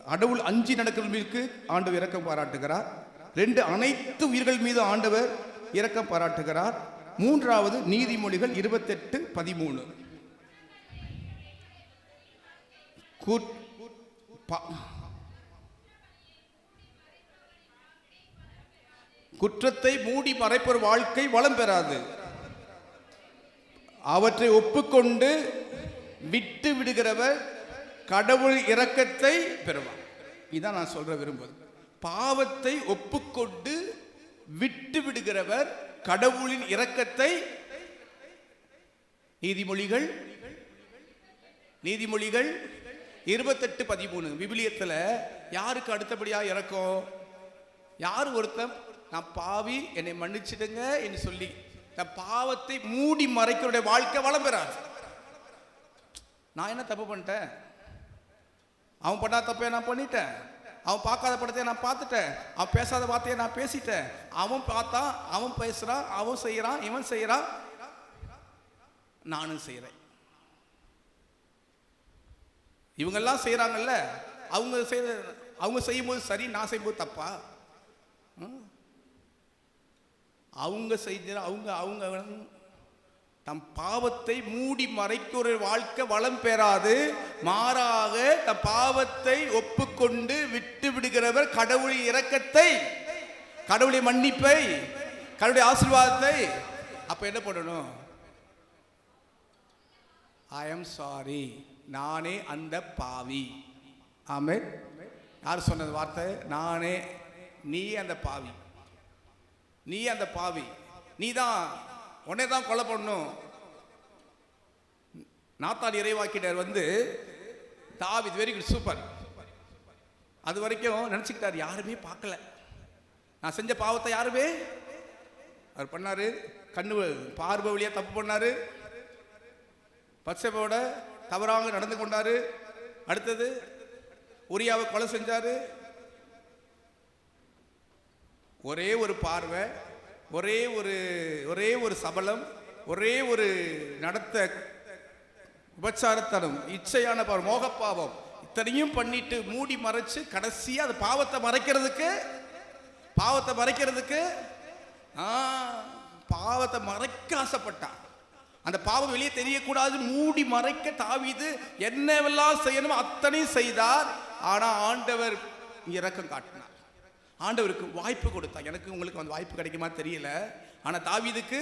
கடவுள் அஞ்சி நடக்கிறவர்களுக்கு ஆண்டவர் இரக்கம் பாராட்டுகிறார். 2, அனைத்து உயிர்கள் மீது ஆண்டவர் இரக்கம் பாராட்டுகிறார். 3வது நீதிமொழிகள் 28:13. குற்றத்தை மூடி மறைப்போர் வாழ்க்கை வளம் பெறாது, அவற்றை ஒப்புக்கொண்டு விட்டு விடுகிறவர் கடவுள் இரக்கத்தை பெறுவார். இதான் நான் சொல்ற விரும்புவது. பாவத்தை ஒப்புக்கொண்டு விட்டு விடுகிறவர் கடவுளின் இரக்கத்தை. நீதிமொழிகள் 28:13 விவிலியத்தில் யாருக்கு அடுத்தபடியா இறக்கும்? யார் ஒருத்தன் நான் பாவி என்னை மன்னிச்சிடுங்க என்று சொல்லி நான் பாவத்தை மூடி மறைக்கிற வாழ்க்கை வளம் பெறாது. நான் என்ன தப்பு பண்ணிட்டேன்? அவன் பண்ணா தப்பை நான் பண்ணிட்டேன், அவன் பார்க்காத படத்தை நான் பார்த்துட்டேன், அவன் பேசாத வார்த்தையை நான் பேசிட்டேன், அவன் பார்த்தான், அவன் பேசுறான், அவன் செய்யறான், இவன் செய்யறான், நானும் செய்யறேன். இவங்கெல்லாம் செய்யறாங்கல்ல, அவங்க செய்யும்போது சரி, நான் செய்யும்போது தப்பா? அவங்க செய்ய அவங்க தம் பாவத்தை மூடி மறைக்கிற வாழ்க்கை வளம் பெறாது, மாறாக தம் பாவத்தை ஒப்புக்கொண்டு விட்டு விடுகிறவர் கடவுளின் இரக்கத்தை, கடவுளுடைய மன்னிப்பை, கடவுளுடைய ஆசீர்வாதத்தை. அப்ப என்ன பண்ணணும்? ஐ எம் சாரி, நானே அந்த பாவி. ஆமென். யார் சொன்னது வார்த்தை? நானே. நீ அந்த பாவி, நீ அந்த பாவி, நீ தான், உன்னை தான் கொலை பண்ணணும். நாத்தான் இறைவாக்கினர் தாவீது வெரி குட் சூப்பர், அது வரைக்கும் நினச்சிக்கிட்டார் யாருமே பார்க்கல, நான் செஞ்ச பாவத்தை யாருமே அவர் பண்ணாரு. கண்ணு பார்வை வழியா தப்பு பண்ணாரு. பத்சேபாவோட தவறாக நடந்து கொண்டாரு. அடுத்தது உரியாவை கொலை செஞ்சாரு. ஒரே ஒரு பார்வை, ஒரே ஒரு சபலம், ஒரே ஒரு நடத்த உபச்சாரத்தனம், இச்சையான பாவம், மோகப்பாவம், இத்தனையும் பண்ணிட்டு மூடி மறைச்சு கடைசியா அந்த பாவத்தை மறைக்கிறதுக்கு பாவத்தை மறைக்க ஆசைப்பட்டான். அந்த பாவம் வெளியே தெரியக்கூடாது, மூடி மறைக்க தாவீது என்னவெல்லாம் செய்யணுமோ அத்தனையும் செய்தார். ஆனா ஆண்டவர் இரக்கம் காட்டினார். ஆண்டவருக்கு வாய்ப்பு கொடுத்தார். எனக்கு உங்களுக்கு அந்த வாய்ப்பு கிடைக்குமா தெரியல. ஆனா தாவீதுக்கு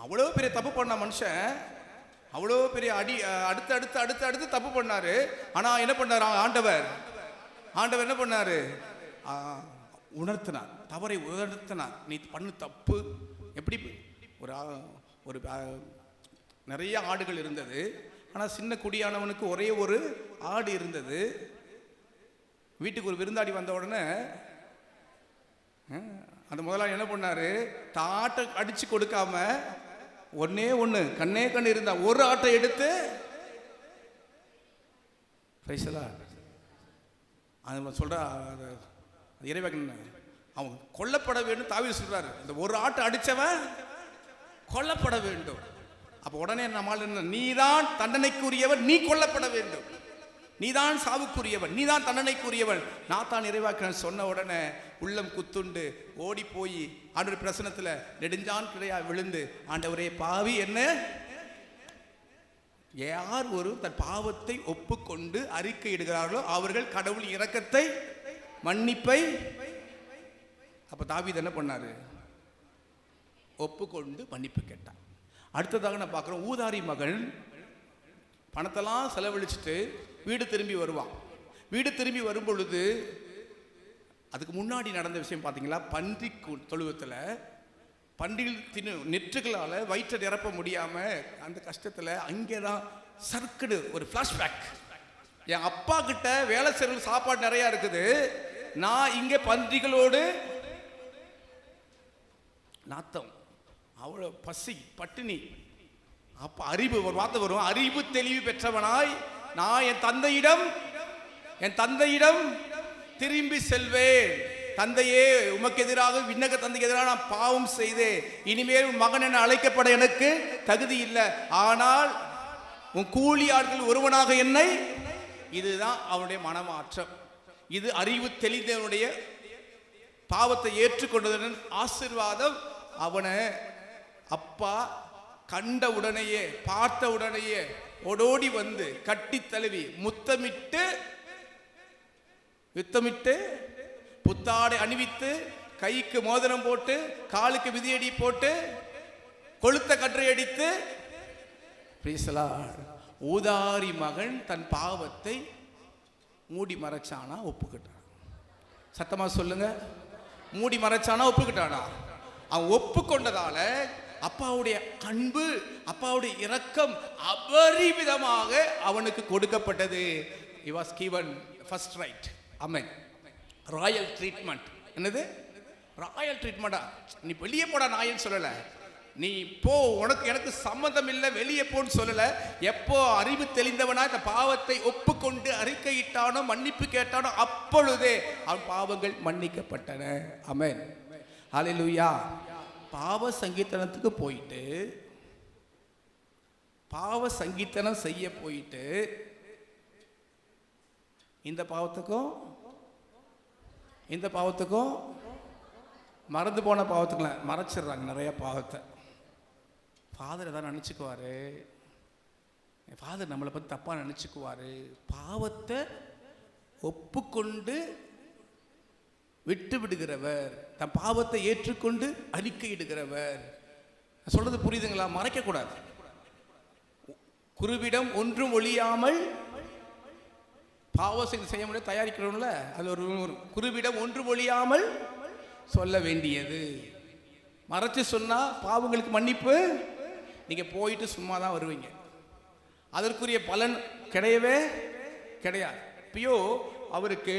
அவ்வளோ பெரிய தப்பு பண்ண மனுஷன், அவ்வளோ பெரிய அடி அடுத்து தப்பு பண்ணாரு. ஆனா என்ன பண்ணாரு ஆண்டவர் என்ன பண்ணாரு? உணர்த்தினார், தவறை உணர்த்தினார். நீ பண்ணு தப்பு. எப்படி ஒரு நிறைய ஆடுகள் இருந்தது. ஆனா சின்ன குடியானவனுக்கு ஒரே ஒரு ஆடு இருந்தது. வீட்டுக்கு ஒரு விருந்தாடி வந்த உடனே அந்த முதலாளி என்ன பண்ணாரு? தாட்டை அடிச்சு கொடுக்காம ஒன்னே ஒன்று கண்ணே கண்ணு இருந்தா ஒரு ஆட்டை எடுத்து அது சொல்ற இறைவன் அவன் கொல்லப்பட வேண்டும். தாவீது சொல்றாரு, இந்த ஒரு ஆட்டை அடிச்சவன் கொல்லப்பட வேண்டும். அப்ப உடனே நம்மால் நீதான் தண்டனைக்குரியவன், நீ கொல்லப்பட வேண்டும், நீதான் சாவுக்குரியவன், நீதான் தண்டனைக்குரியவன். நாத்தான் இறைவாக்கினன் சொன்ன உடனே உள்ளம் குத்துண்டு ஓடி போய் ஆண்டவர் பிரசனத்துல நெடுஞ்சான் கிடையா விழுந்து, ஆண்டவரே பாவி என்ன, யார் ஒரு தன் பாவத்தை ஒப்புக்கொண்டு அறிக்கையிடுகிறார்களோ அவர்கள் கடவுள் இரக்கத்தை மன்னிப்பை. அப்ப தாவீது என்ன பண்ணாரு? ஒப்புக்கொண்டு மன்னிப்பு கேட்டான். அடுத்ததாக நான் பார்க்கிறோம், ஊதாரி மகன் பணத்தெல்லாம் செலவழிச்சுட்டு வீடு திரும்பி வருவான். வீடு திரும்பி வரும் பொழுது அதுக்கு முன்னாடி நடந்த விஷயம் பார்த்தீங்களா? பன்றி தொழுவத்தில் பன்றிகள் நெற்றுகளால் வயிற்றை நிரப்ப முடியாம அந்த கஷ்டத்தில் அங்கேதான் சர்க்குடு ஒரு ஃப்ளாஷ்பேக். என் அப்பா கிட்ட வேலை செய்யற சாப்பாடு நிறைய இருக்குது, நான் இங்கே பன்றிகளோடு நாத்தம், அவ்வளோ பசி பட்டினி. அப்ப அறிவு ஒரு வார்த்தை வரும், அறிவு தெளிவு பெற்றவனாய் நான் என் தந்தையிடம் திரும்பி செல்வேன். தந்தையே, உமக்கு எதிராக விண்ணக தந்தைக்கு எதிராக நான் பாவம் செய்தேன், இனிமேல் உன் மகன் என அழைக்கப்பட எனக்கு தகுதி இல்லை, ஆனால் உன் கூலி ஆட்கள் ஒருவனாக என்னை. இதுதான் அவனுடைய மனமாற்றம். இது அறிவு தெளிந்தவனுடைய பாவத்தை ஏற்றுக்கொண்டதன் ஆசீர்வாதம். அவனை அப்பா கண்ட உடனேயே பார்த்த உடனேயே ஓடோடி வந்து கட்டி தழுவி முத்தமிட்டு புத்தாடை அணிவித்து கைக்கு மோதிரம் போட்டு காலுக்கு மிதியடி போட்டு கொளுத்த கற்றை அடித்து. ஊதாரி மகன் தன் பாவத்தை மூடி மறைச்சானா ஒப்புக்கிட்டான்? சத்தமா சொல்லுங்க, மூடி மறைச்சானா ஒப்புக்கிட்டானா? அவன் ஒப்புக்கொண்டதால அப்பாவுடைய அன்பு, அப்பாவுடைய இரக்கம் அபரிமிதமாக அவனுக்கு கொடுக்கப்பட்டது. He was given first right. Amen. Royal treatment. என்னது ராயல் ட்ரீட்மெண்டா? நீ வெளியே போடா நாயன்னு சொல்லல, நீ போ, உனக்கு எனக்கு சம்மந்தம் இல்லை, வெளியே போன்னு சொல்லல. எப்போ அறிவு தெளிந்தவனா இந்த பாவத்தை ஒப்புக்கொண்டு அறிக்கையிட்டானோ மன்னிப்பு கேட்டானோ அப்பொழுதே அவன் பாவங்கள் மன்னிக்கப்பட்டன. ஆமென், ஹல்லேலூயா. பாவ சங்கீதனத்துக்கு போயிட்டு பாவ சங்கீதனம் செய்ய போயிட்டு இந்த பாவத்துக்கும் மறந்து போன பாவத்துக்குலாம் மறைச்சிடுறாங்க நிறைய பாவத்தை. ஃபாதர் ஏதாவது நினச்சிக்குவாரு, ஃபாதர் நம்மளை பற்றி தப்பாக நினச்சிக்குவாரு. பாவத்தை ஒப்புக்கொண்டு விட்டு விடுகிறவர், தன் பாவத்தை ஏற்றுக்கொண்டு அறிக்கையிடுகிறவர். சொல்றது புரியுதுங்களா? மறைக்கக்கூடாது. குருவிடம் ஒன்றும் ஒழியாமல் பாவம் செய்ய முடியாது தயாரிக்கிறோம்ல, அது ஒரு குருவிடம் ஒன்றும் ஒழியாமல் சொல்ல வேண்டியது. மறைச்சு சொன்னா பாவங்களுக்கு மன்னிப்பு, நீங்க போயிட்டு சும்மா தான் வருவீங்க, அதற்குரிய பலன் கிடையவே கிடையாது. இப்பயோ அவருக்கு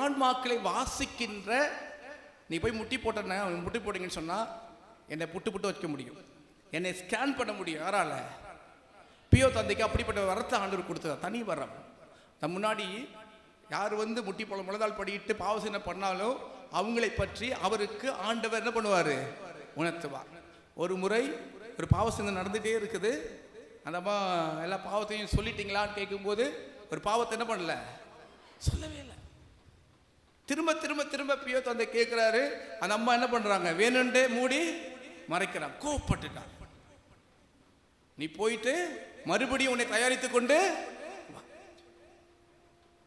ஆன்மாக்களை வாசிக்கின்ற, நீ போய் முட்டி போட்டீங்கன்னு சொன்னா என்னை புட்டு வைக்க முடியும், என்னை ஸ்கேன் பண்ண முடியும். யாரால? பியோ தந்தைக்கு அப்படிப்பட்ட வரத்தை ஆண்டவர் கொடுத்ததா, தனி வரம். நம்ம முன்னாடி யார் வந்து முட்டி போல முழதால் படிட்டு பாவசனை பண்ணாலும் அவங்களை பற்றி அவருக்கு ஆண்டவர் என்ன பண்ணுவார்? உணர்த்துவார். ஒரு முறை ஒரு பாவசனை நடந்துகிட்டே இருக்குது. அந்த அம்மா எல்லா பாவத்தையும் சொல்லிட்டீங்களான்னு கேட்கும்போது ஒரு பாவத்தை என்ன பண்ணல, சொல்லவே இல்லை. திரும்ப திரும்ப திரும்ப பியோ தந்தை கேட்குறாரு. அந்த அம்மா என்ன பண்ணுறாங்க, வேணுண்டே மூடி மறைக்கிறாங்க. கோவப்பட்டுட்டாங்க. நீ போயிட்டு மறுபடியும் உன்னை தயாரித்து கொண்டு.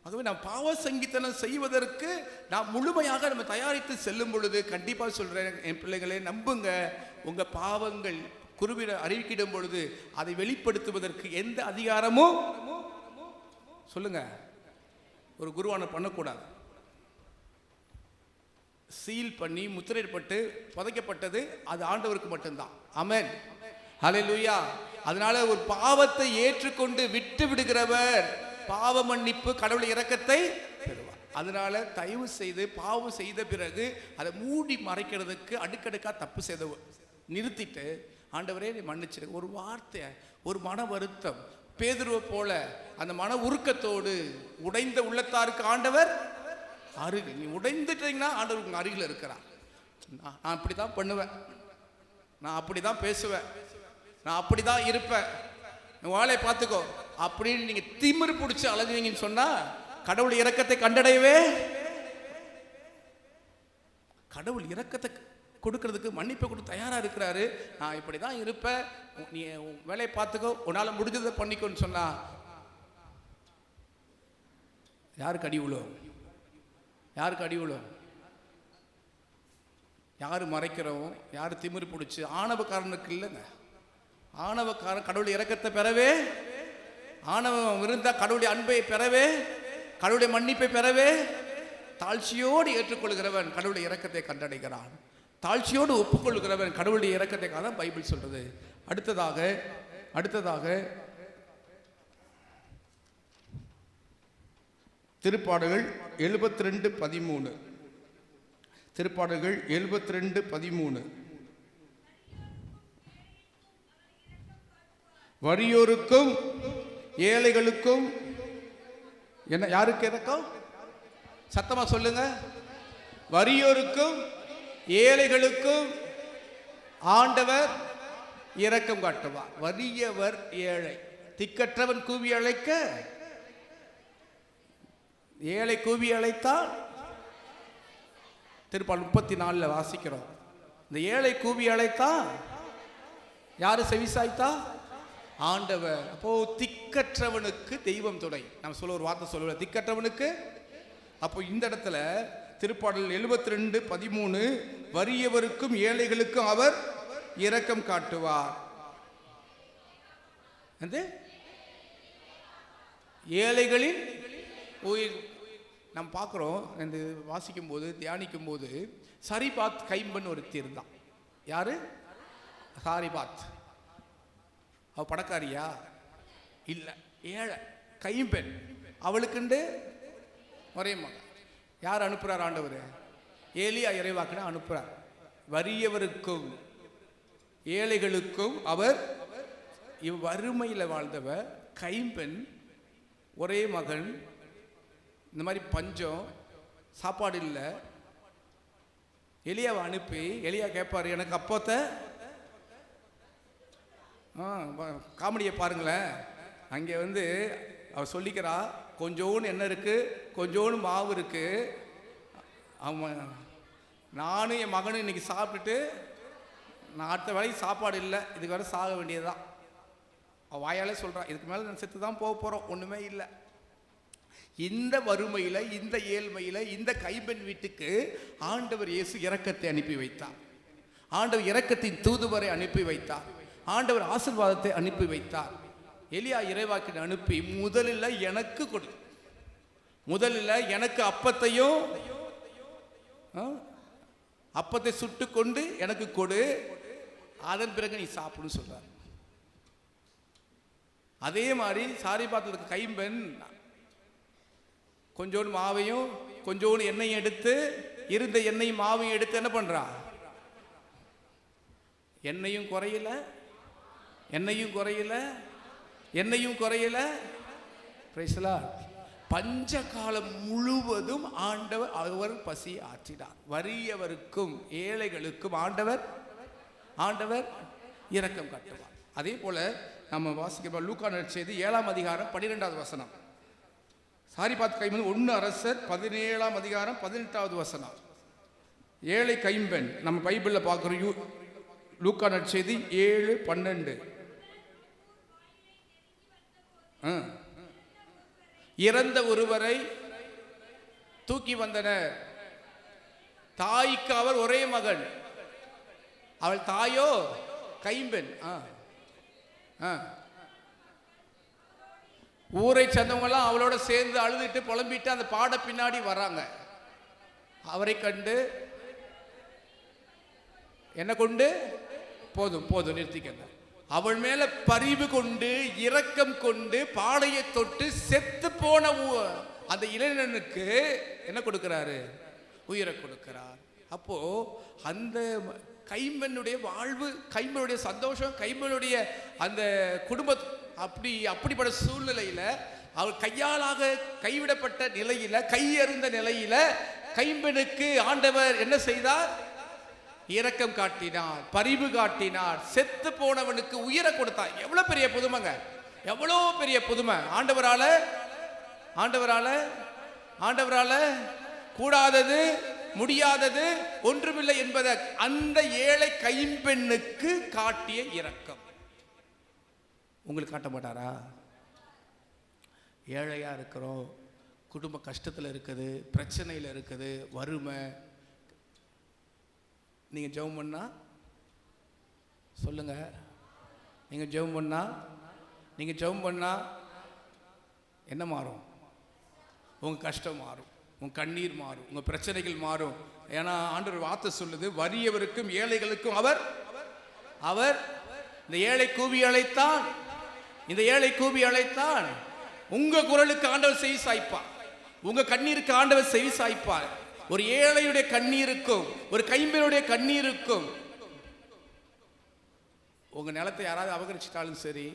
ஆகவே நாம் பாவ சங்கீதனம் செய்வதற்கு நாம் முழுமையாக நம்ம தயாரித்து செல்லும் பொழுது, கண்டிப்பாக சொல்கிறேன் என் பிள்ளைகளே, நம்புங்க, உங்கள் பாவங்கள் குருவிட அறிவிக்கிடும் பொழுது அதை வெளிப்படுத்துவதற்கு எந்த அதிகாரமும் சொல்லுங்க ஒரு குருவான பண்ணக்கூடாது. சீல் பண்ணி முத்திரைப்பட்டு புதைக்கப்பட்டது அது ஆண்டவருக்கு மட்டும்தான். ஆமென், ஹல்லேலூயா. அதனால ஒரு பாவத்தை ஏற்றுக்கொண்டு விட்டு விடுகிறவர் பாவ மன்னிப்பு, கடவுள் இரக்கத்தை பெறுவார். அதனால தயவு செய்து பாவம் செய்த பிறகு அதை மூடி மறைக்கிறதுக்கு அடுக்கடுக்கா தப்பு செய்த நிறுத்திட்டு, ஆண்டவரே நீ மன்னிச்சிரு, ஒரு வார்த்தை, ஒரு மன வருத்தம், பேதுருவை போல அந்த மன உருக்கத்தோடு உடைந்த உள்ளத்தாருக்கு ஆண்டவர் அருகில். நீ உடைந்துட்டீங்கன்னா ஆண்டவர் உங்க அருகில் இருக்கிறார். நான் அப்படி தான் பண்ணுவேன், நான் அப்படி தான் பேசுவேன், நான் அப்படி தான் இருப்பேன், வாழை பார்த்துக்கோ அப்படின்னு நீங்க திமிரு பிடிச்சி அலைஞ்சிங்கன்னு சொன்னா கடவுள் இரக்கத்தை கண்டடையவே. கடவுள் இரக்கத்தை கொடுக்கறதுக்கு மன்னிப்பை கொடுத்து தயாரா இருக்கிறாரு. நான் இப்படி தான் இருப்பேன், நீ வேலையை பார்த்துக்கோ, உன்னால முடிஞ்சதை பண்ணிக்கோன்னு சொன்னா யாருக்கு அடி விழும்? யாருக்கு அடி விழும்? யாரு மறைக்கிறோம், யாரு திமிரு பிடிச்சி? ஆணவக்காரனுக்கு இல்லைங்க. ஆணவக்காரன் கடவுளுடைய இரக்கத்தை பெறவே, ஆணவம் இருந்தா கடவுளுடைய அன்பை பெறவே, கடவுளுடைய மன்னிப்பை பெறவே, தாழ்ச்சியோடு ஏற்றுக்கொள்கிறவன் கடவுளுடைய இரக்கத்தை கண்டடைகிறான். தாழ்ச்சியோடு ஒப்புக்கொள்கிறவன் கடவுளுடைய இரக்கத்தை தான் பைபிள் சொல்றது. அடுத்ததாக திருப்பாடல்கள் 72:13. திருப்பாடல்கள் 72:13. வறியோருக்கும் ஏழைகளுக்கும் என்ன, யாருக்கு இரக்கம்? சத்தமா சொல்லுங்க. வறியோருக்கும் ஏழைகளுக்கும் ஆண்டவர் இரக்கம் காட்டுவார். வறியவர் ஏழை, திக்கற்றவன் கூவி அழைக்க, ஏழை கூவி அழைத்தால், திருப்பாடல் 34 வாசிக்கிறோம். இந்த ஏழை கூவி அழைத்தா யாரு செவிசாய்த்தா? ஆண்டவர். அப்போ திக்கற்றவனுக்கு தெய்வம் துணை. நம்ம சொல்ல ஒரு வார்த்தை சொல்லுவோம், திக்கற்றவனுக்கு. அப்போ இந்த இடத்துல திருப்பாடல் 72:13, வறியவருக்கும் ஏழைகளுக்கும் அவர் இரக்கம் காட்டுவார். ஏழைகளின் உயிர் நம்ம பார்க்குறோம். இந்த வாசிக்கும் போது தியானிக்கும் போது சரிபாத் கைம்பன் ஒருத்தி இருந்தான். யாரு? சாரிபாத். அவ பணக்காரியா? இல்லை, ஏழை கைம்பெண். அவளுக்குண்டு ஒரே மகன். யார் அனுப்புறார்? ஆண்டவர் ஏலியா இறைவாக்குன்னு அனுப்புறார். வறியவருக்கும் ஏழைகளுக்கும் அவர், வறுமையில் வாழ்ந்தவர் கைம்பெண், ஒரே மகன், இந்த மாதிரி பஞ்சம், சாப்பாடு இல்லை. எலியாவை அனுப்பி எலியா கேட்பாரு, எனக்கு அப்போத்த காமெடியை பாருங்களேன். அங்கே வந்து அவ சொல்லிக்கிறா, கொஞ்சோன்னு எண்ணெய் இருக்கு, கொஞ்சோன்னு மாவு இருக்கு, அவன் நானும் என் மகனும் இன்னைக்கு சாப்பிட்டுட்டு நான் அடுத்த வேலைக்கு சாப்பாடு இல்லை, இதுக்கு வர சாக வேண்டியதுதான். அவள் வாயாலே சொல்கிறான், இதுக்கு மேலே நான் செத்து தான் போக போகிறோம், ஒன்றுமே இல்லை. இந்த வறுமையில், இந்த ஏழ்மையில், இந்த கைம்பெண் வீட்டுக்கு ஆண்டவர் இயேசு இரக்கத்தை அனுப்பி வைத்தார். ஆண்டவர் இரக்கத்தின் தூதுவரை அனுப்பி வைத்தார். ஆண்டவர் ஆசீர்வாதத்தை அனுப்பி வைத்தார். எலியா இறைவாக்கினை அனுப்பி, முதலில் எனக்கு கொடு, முதலில் எனக்கு அப்பத்தையும் அப்பத்தை சுட்டு கொண்டு எனக்கு கொடு, அதன் பிறகு நீ சாப்பிடுன்னு சொல்றார். அதே மாதிரி சாரிபாத்துக்கு கைம்பெண் கொஞ்சோண்டு மாவையும் கொஞ்சோண்டு எண்ணெயும் எடுத்து, இருந்த எண்ணெயும் மாவையும் எடுத்து என்ன பண்றா? என்னையும் குறையல, என்னையும் குறையல, என்னையும் குறையல. Praise the Lord. பஞ்ச காலம் முழுவதும் ஆண்டவர் அவர் பசி ஆற்றினார். வறியவருக்கும் ஏழைகளுக்கும் ஆண்டவர் இரக்கம் காட்டுவார். அதே போல நம்ம வாசிக்க லூக்கா நற்செய்தி 7ஆம் அதிகாரம் 12வது வசனம். சாரிபாத் கைம்பெண் 1 அரசர் 17ஆம் அதிகாரம் 18வது வசனம். ஏழை கைம்பெண் நம்ம பைபிளில் பார்க்குறோம். லூக்கா நற்செய்தி 7:12. இறந்த ஒருவரை தூக்கி வந்தனர். தாய்க்கு அவர் ஒரே மகன், அவள் தாயோ கைம்பெண். ஊரை சேர்ந்தவங்கெல்லாம் அவளோட சேர்ந்து அழுதுட்டு புலம்பிட்டு அந்த பாட பின்னாடி வராங்க. அவரை கண்டு என்ன கொண்டு போதும் போதும் நிறுத்திக்கங்க. அவள் மேல பரிவு கொண்டு இரக்கம் கொண்டு பாடையை தொட்டு செத்து போன அந்த இளைஞனுக்கு என்ன கொடுக்கிறாரு? உயிரை கொடுக்கிறார். அப்போ அந்த கைம்பெண்ணுடைய வாழ்வு, கைம்பெண்ணுடைய சந்தோஷம், கைம்பெண்ணுடைய அந்த குடும்ப அப்படிப்பட்ட சூழ்நிலையில அவள் கையாளாக கைவிடப்பட்ட நிலையில, கையறிந்த நிலையில கைம்பெண்ணுக்கு ஆண்டவர் என்ன செய்தார்? இரக்கம் காட்டினார், பரிவு காட்டினார், செத்து போனவனுக்கு உயிரை கொடுத்தார். எவ்வளவு பெரிய புதுமைங்க, எவ்வளோ பெரிய புதுமை! ஆண்டவரால கூடாதது முடியாதது ஒன்றுமில்லை என்பதை அந்த ஏழை கைம்பெண்ணுக்கு காட்டிய இரக்கம் உங்களுக்கு காட்ட மாட்டாரா? ஏழையா இருக்கிறோம், குடும்ப கஷ்டத்தில் இருக்குது, பிரச்சனையில் இருக்குது, வறுமை. நீங்கள் ஜெபம் பண்ணா சொல்லுங்க, நீங்கள் ஜெபம் பண்ணா என்ன மாறும்? உங்கள் கஷ்டம் மாறும், உங்கள் கண்ணீர் மாறும், உங்கள் பிரச்சனைகள் மாறும். ஏன்னா ஆண்டவர் வார்த்தை சொல்லுது, வறியவருக்கும் ஏழைகளுக்கும் அவர் இந்த ஏழை கூவி அழைத்தான். உங்க குரலுக்கு ஆண்டவர் செவி சாய்ப்பார், உங்க கண்ணீருக்கு ஆண்டவர் செவி சாய்ப்பார். ஒரு ஏழையுடைய கண்ணீருக்கும் ஒரு கைம்பெண்ணுடைய கண்ணீருக்கும், உங்க நிலத்தை யாராவது அபகரிச்சிட்டாலும் சரி,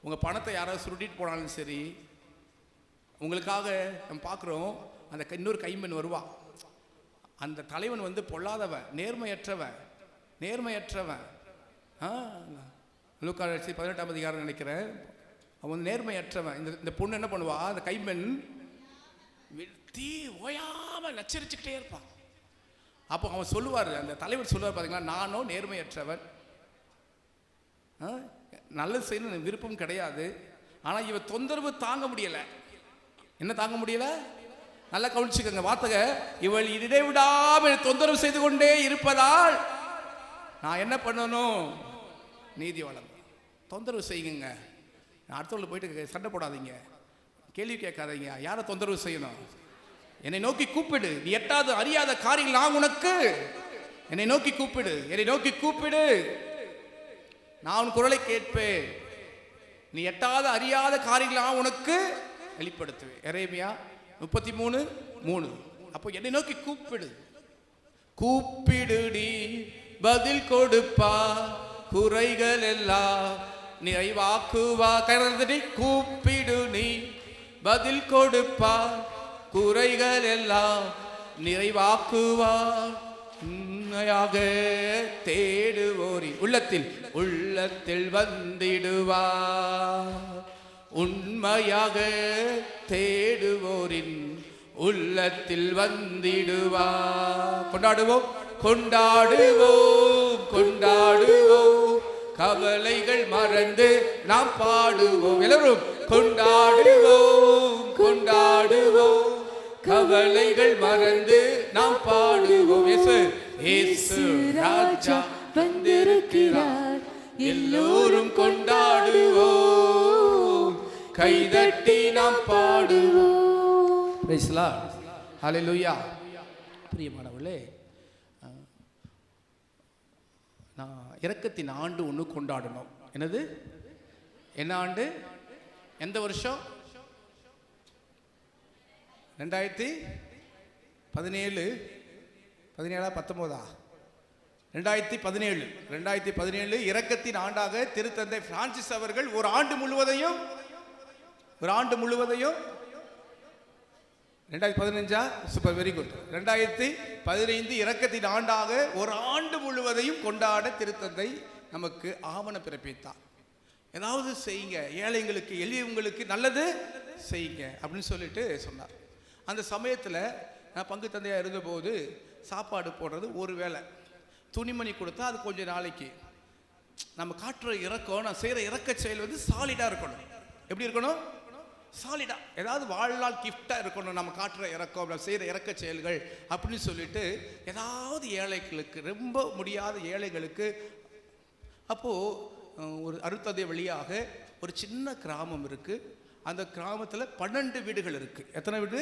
உங்க பணத்தை யாராவது சுருட்டிட்டு போனாலும் சரி, உங்களுக்காக நம்ம பார்க்குறோம். அந்த இன்னொரு கைம்பெண் வருவா. அந்த தலைவன் வந்து பொல்லாதவன், நேர்மையற்றவன். லூக்கா 18ஆம் அதிகாரம் நினைக்கிறேன். அவன் வந்து நேர்மையற்றவன். இந்த பொண்ணு என்ன பண்ணுவா? அந்த கைம்பெண் வெட்டி ஓயாம நச்சரிச்சுக்கிட்டே இருப்பான். அப்போ அவன் சொல்லுவார், அந்த தலைவர் சொல்லுவார், பார்த்தீங்களா, நானும் நேர்மையற்றவன், நல்லது செய்யணும் விருப்பம் கிடையாது, ஆனால் இவ தொந்தரவு தாங்க முடியல. என்ன தாங்க முடியல? நல்லா கவனிச்சுக்கங்க வார்த்தைக. இவள் இடைவிடாமல் தொந்தரவு செய்து கொண்டே இருப்பதால் நான் என்ன பண்ணணும்? நீதி வழங்க. தொந்தரவு செய்யுங்க. அடுத்தவங்களுக்கு போயிட்டு சண்டை போடாதீங்க, கேள்வி கேட்காதீங்க. யாரை தொந்தரவு செய்யணும்? என்னை நோக்கி கூப்பிடு. நீ எட்டாவது அறியாத காரியங்கள் நான் உனக்கு, என்னை நோக்கி கூப்பிடு, நான் உன் குரலை கேட்பேன். நீ எட்டாவது அறியாத காரியங்கள் நான் உனக்கு வெளிப்படுத்துவேன். எரேமியா 33:3. அப்போ என்னை நோக்கி கூப்பிடுடி, பதில் கொடுப்பா, குறைகள் எல்லாம் நிறைவாக்குவா. கரடி கூப்பிடு, நீ பதில் கொடுப்பா, குறைகள் எல்லாம் நிறைவாக்குவா. உண்மையாக தேடுவோரின் உள்ளத்தில் வந்திடுவா. உண்மையாக தேடுவோரின் உள்ளத்தில் வந்திடுவா. கொண்டாடுவோம், கவலைகள் மறந்து நாம் பாடுவோம். எல்லாரும் கொண்டாடுவோம், கவலைகள் மறந்து நாம் பாடுவோம். இயேசு ராஜா வந்திருக்கிறார், எல்லோரும் கொண்டாடுவோம், கைதட்டி நாம் பாடுவோம். Praise the Lord. ஹல்லேலூயா. பிரியமானவர்களே, நான் இரக்கத்தின் ஆண்டு ஒன்று கொண்டாடணும். என்னது? என்ன ஆண்டு? எந்த வருஷம்? 2017, 17 19 2017 இரக்கத்தின் ஆண்டாக திருத்தந்தை பிரான்சிஸ் அவர்கள் ஒரு ஆண்டு முழுவதையும் 2015 சூப்பர், வெரி குட். 2015 இரக்கத்தின் ஆண்டாக ஒரு ஆண்டு முழுவதையும் கொண்டாட திருத்தந்தை நமக்கு ஆவணம் பிறப்பித்தார். ஏதாவது செய்யுங்க, ஏழைங்களுக்கு எளியவங்களுக்கு நல்லது செய்யுங்க அப்படின்னு சொல்லிட்டு சொன்னார். அந்த சமயத்தில் நான் பங்கு தந்தையாக இருந்தபோது சாப்பாடு போடுறது ஒரு வேளை, துணிமணி கொடுத்தா அது கொஞ்சம் நாளைக்கு. நம்ம காட்டுற இறக்கம், நான் செய்கிற இறக்க செயல் வந்து சாலிடாக இருக்கணும். எப்படி இருக்கணும்? சாலிடாக, ஏதாவது வாழ்நாள் கிஃப்டாக இருக்கணும் நம்ம காட்டுற இறக்கம், நம்ம செய்கிற இறக்க செயல்கள் அப்படின்னு சொல்லிட்டு ஏதாவது ஏழைகளுக்கு, ரொம்ப முடியாத ஏழைகளுக்கு. அப்போது ஒரு அருத்தந்தை வழியாக ஒரு சின்ன கிராமம் இருக்குது. அந்த கிராமத்தில் 12 வீடுகள் இருக்குது. எத்தனை வீடு?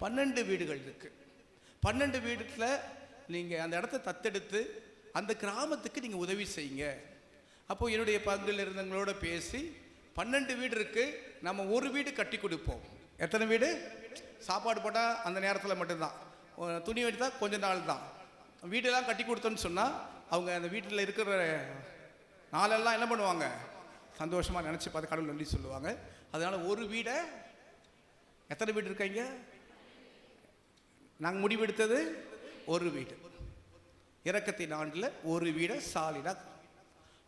12 வீடுகள் இருக்குது. 12 வீட்டில் நீங்கள் அந்த இடத்த தத்தெடுத்து அந்த கிராமத்துக்கு நீங்கள் உதவி செய்யுங்க. அப்போது என்னுடைய பங்கில் இருந்தவங்களோட பேசி 12 வீடு இருக்குது, நம்ம ஒரு வீடு கட்டி கொடுப்போம். எத்தனை வீடு? சாப்பாடு போட்டால் அந்த நேரத்தில் மட்டும்தான், துணி எடுத்தால் கொஞ்ச நாள் தான். வீடெல்லாம் கட்டி கொடுத்தோன்னு சொன்னால் அவங்க அந்த வீட்டில் இருக்கிற நாளெல்லாம் என்ன பண்ணுவாங்க? சந்தோஷமாக நினச்சி பார்த்து கடவுள் நன்றி சொல்லுவாங்க. அதனால் ஒரு வீடை, எத்தனை வீடு இருக்காங்க? நாங்கள் முடிவெடுத்தது ஒரு வீடு. இரக்கத்தின் ஆண்டில் ஒரு வீடை சாலிடாக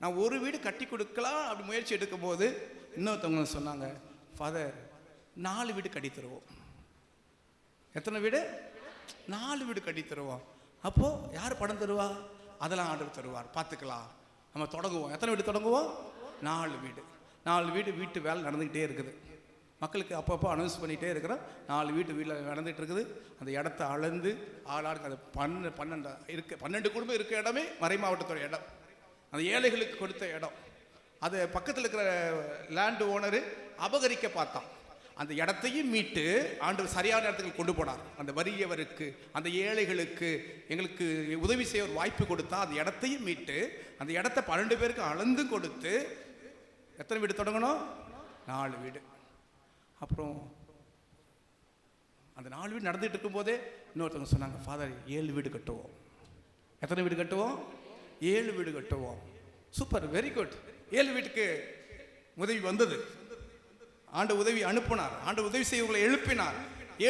நான் ஒரு வீடு கட்டி கொடுக்கலாம் அப்படி முயற்சி எடுக்கும் போது இன்னொருத்தவங்க சொன்னாங்க, ஃபாதர் 4 வீடு கட்டி தருவோம். எத்தனை வீடு? 4 வீடு கட்டி தருவோம். அப்போது யார் பணம் தருவா? அதெல்லாம் ஆர்டர் தருவார், பார்த்துக்கலாம், நம்ம தொடங்குவோம். எத்தனை வீடு தொடங்குவோம்? 4 வீடு. 4 வீடு வீட்டு வேலை நடந்துக்கிட்டே இருக்குது. மக்களுக்கு அப்பப்போ அனௌன்ஸ் பண்ணிகிட்டே இருக்கிறோம். 4 வீட்டில் நடந்துகிட்டு இருக்குது. அந்த இடத்த அளந்து ஆளாருக்கு அது 12 குடும்பம் இருக்க இடமே மறை மாவட்டத்தோட இடம், அந்த ஏழைகளுக்கு கொடுத்த இடம். அது பக்கத்தில் இருக்கிற லேண்டு ஓனரு அபகரிக்க பார்த்தான். அந்த இடத்தையும் மீட்டு ஆண்டு சரியான இடத்துக்கு கொண்டு போனார். அந்த வறியவருக்கு, அந்த ஏழைகளுக்கு எங்களுக்கு உதவி செய்ய ஒரு வாய்ப்பு கொடுத்தா அந்த இடத்தையும் மீட்டு அந்த இடத்த 12 பேருக்கு அளந்து கொடுத்து எத்தனை வீடு தொடங்கணும்? 4 வீடு. அப்புறம் அந்த 4 வீடு நடந்துகிட்டு இருக்கும்போதே இன்னொருத்தவங்க சொன்னாங்க, ஃபாதர் 7 வீடு கட்டுவோம். எத்தனை வீடு கட்டுவோம்? 7 வீடு கட்டுவோம். Super, very good. 7 வீட்டுக்கு உதவி வந்தது. ஆண்டு உதவி அனுப்பினார். ஆண்டு உதவி செய்வங்களை எழுப்பினார்.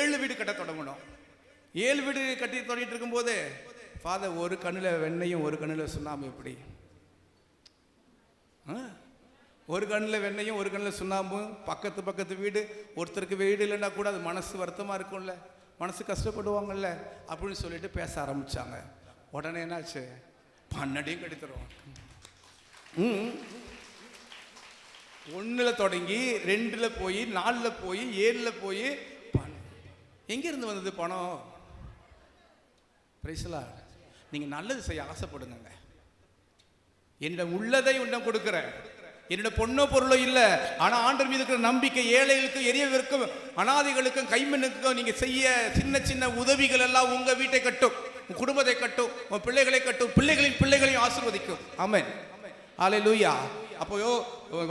7 வீடு கட்ட தொடங்கணும். 7 வீடு கட்டி தொடங்கிட்டு இருக்கும்போது ஃபாதர் ஒரு கண்ணில் வெண்ணையும் ஒரு கண்ணில் சுண்ணாம்பு. எப்படி? ஒரு கண்ணில் வெண்ணையும் ஒரு கண்ணில் சுண்ணாம்பும், பக்கத்து வீடு. ஒருத்தருக்கு வீடு இல்லைன்னா கூட அது மனசு வருத்தமாக இருக்கும்ல, மனசு கஷ்டப்படுவாங்கல்ல அப்படின்னு சொல்லிட்டு பேச ஆரம்பித்தாங்க. உடனே என்னாச்சு? 12 கட்டி தருவோம். 1ல் தொடங்கி 2ல் போய் 4ல் போய் 7ல் போய் எங்கேருந்து வந்தது பணம்? பிரைஸ்லா, நீங்கள் நல்லது செய்ய ஆசைப்படுங்க. என்னிடம் உள்ளதை உன்னம் கொடுக்குறேன். என்னோட பொண்ணோ பொருளோ இல்லை, ஆனால் ஆண்டவர் மீது இருக்கிற நம்பிக்கை, ஏழைகளுக்கும் எரியவருக்கும் அனாதைகளுக்கும் கைமண்ணுக்கும் நீங்கள் செய்ய சின்ன சின்ன உதவிகள் எல்லாம் உங்கள் வீட்டை கட்டும், உங்கள் குடும்பத்தை கட்டும், உங்கள் பிள்ளைகளை கட்டும், பிள்ளைகளின் பிள்ளைகளையும் ஆசீர்வதிக்கும். ஆமென், அல்லேலூயா. அப்போ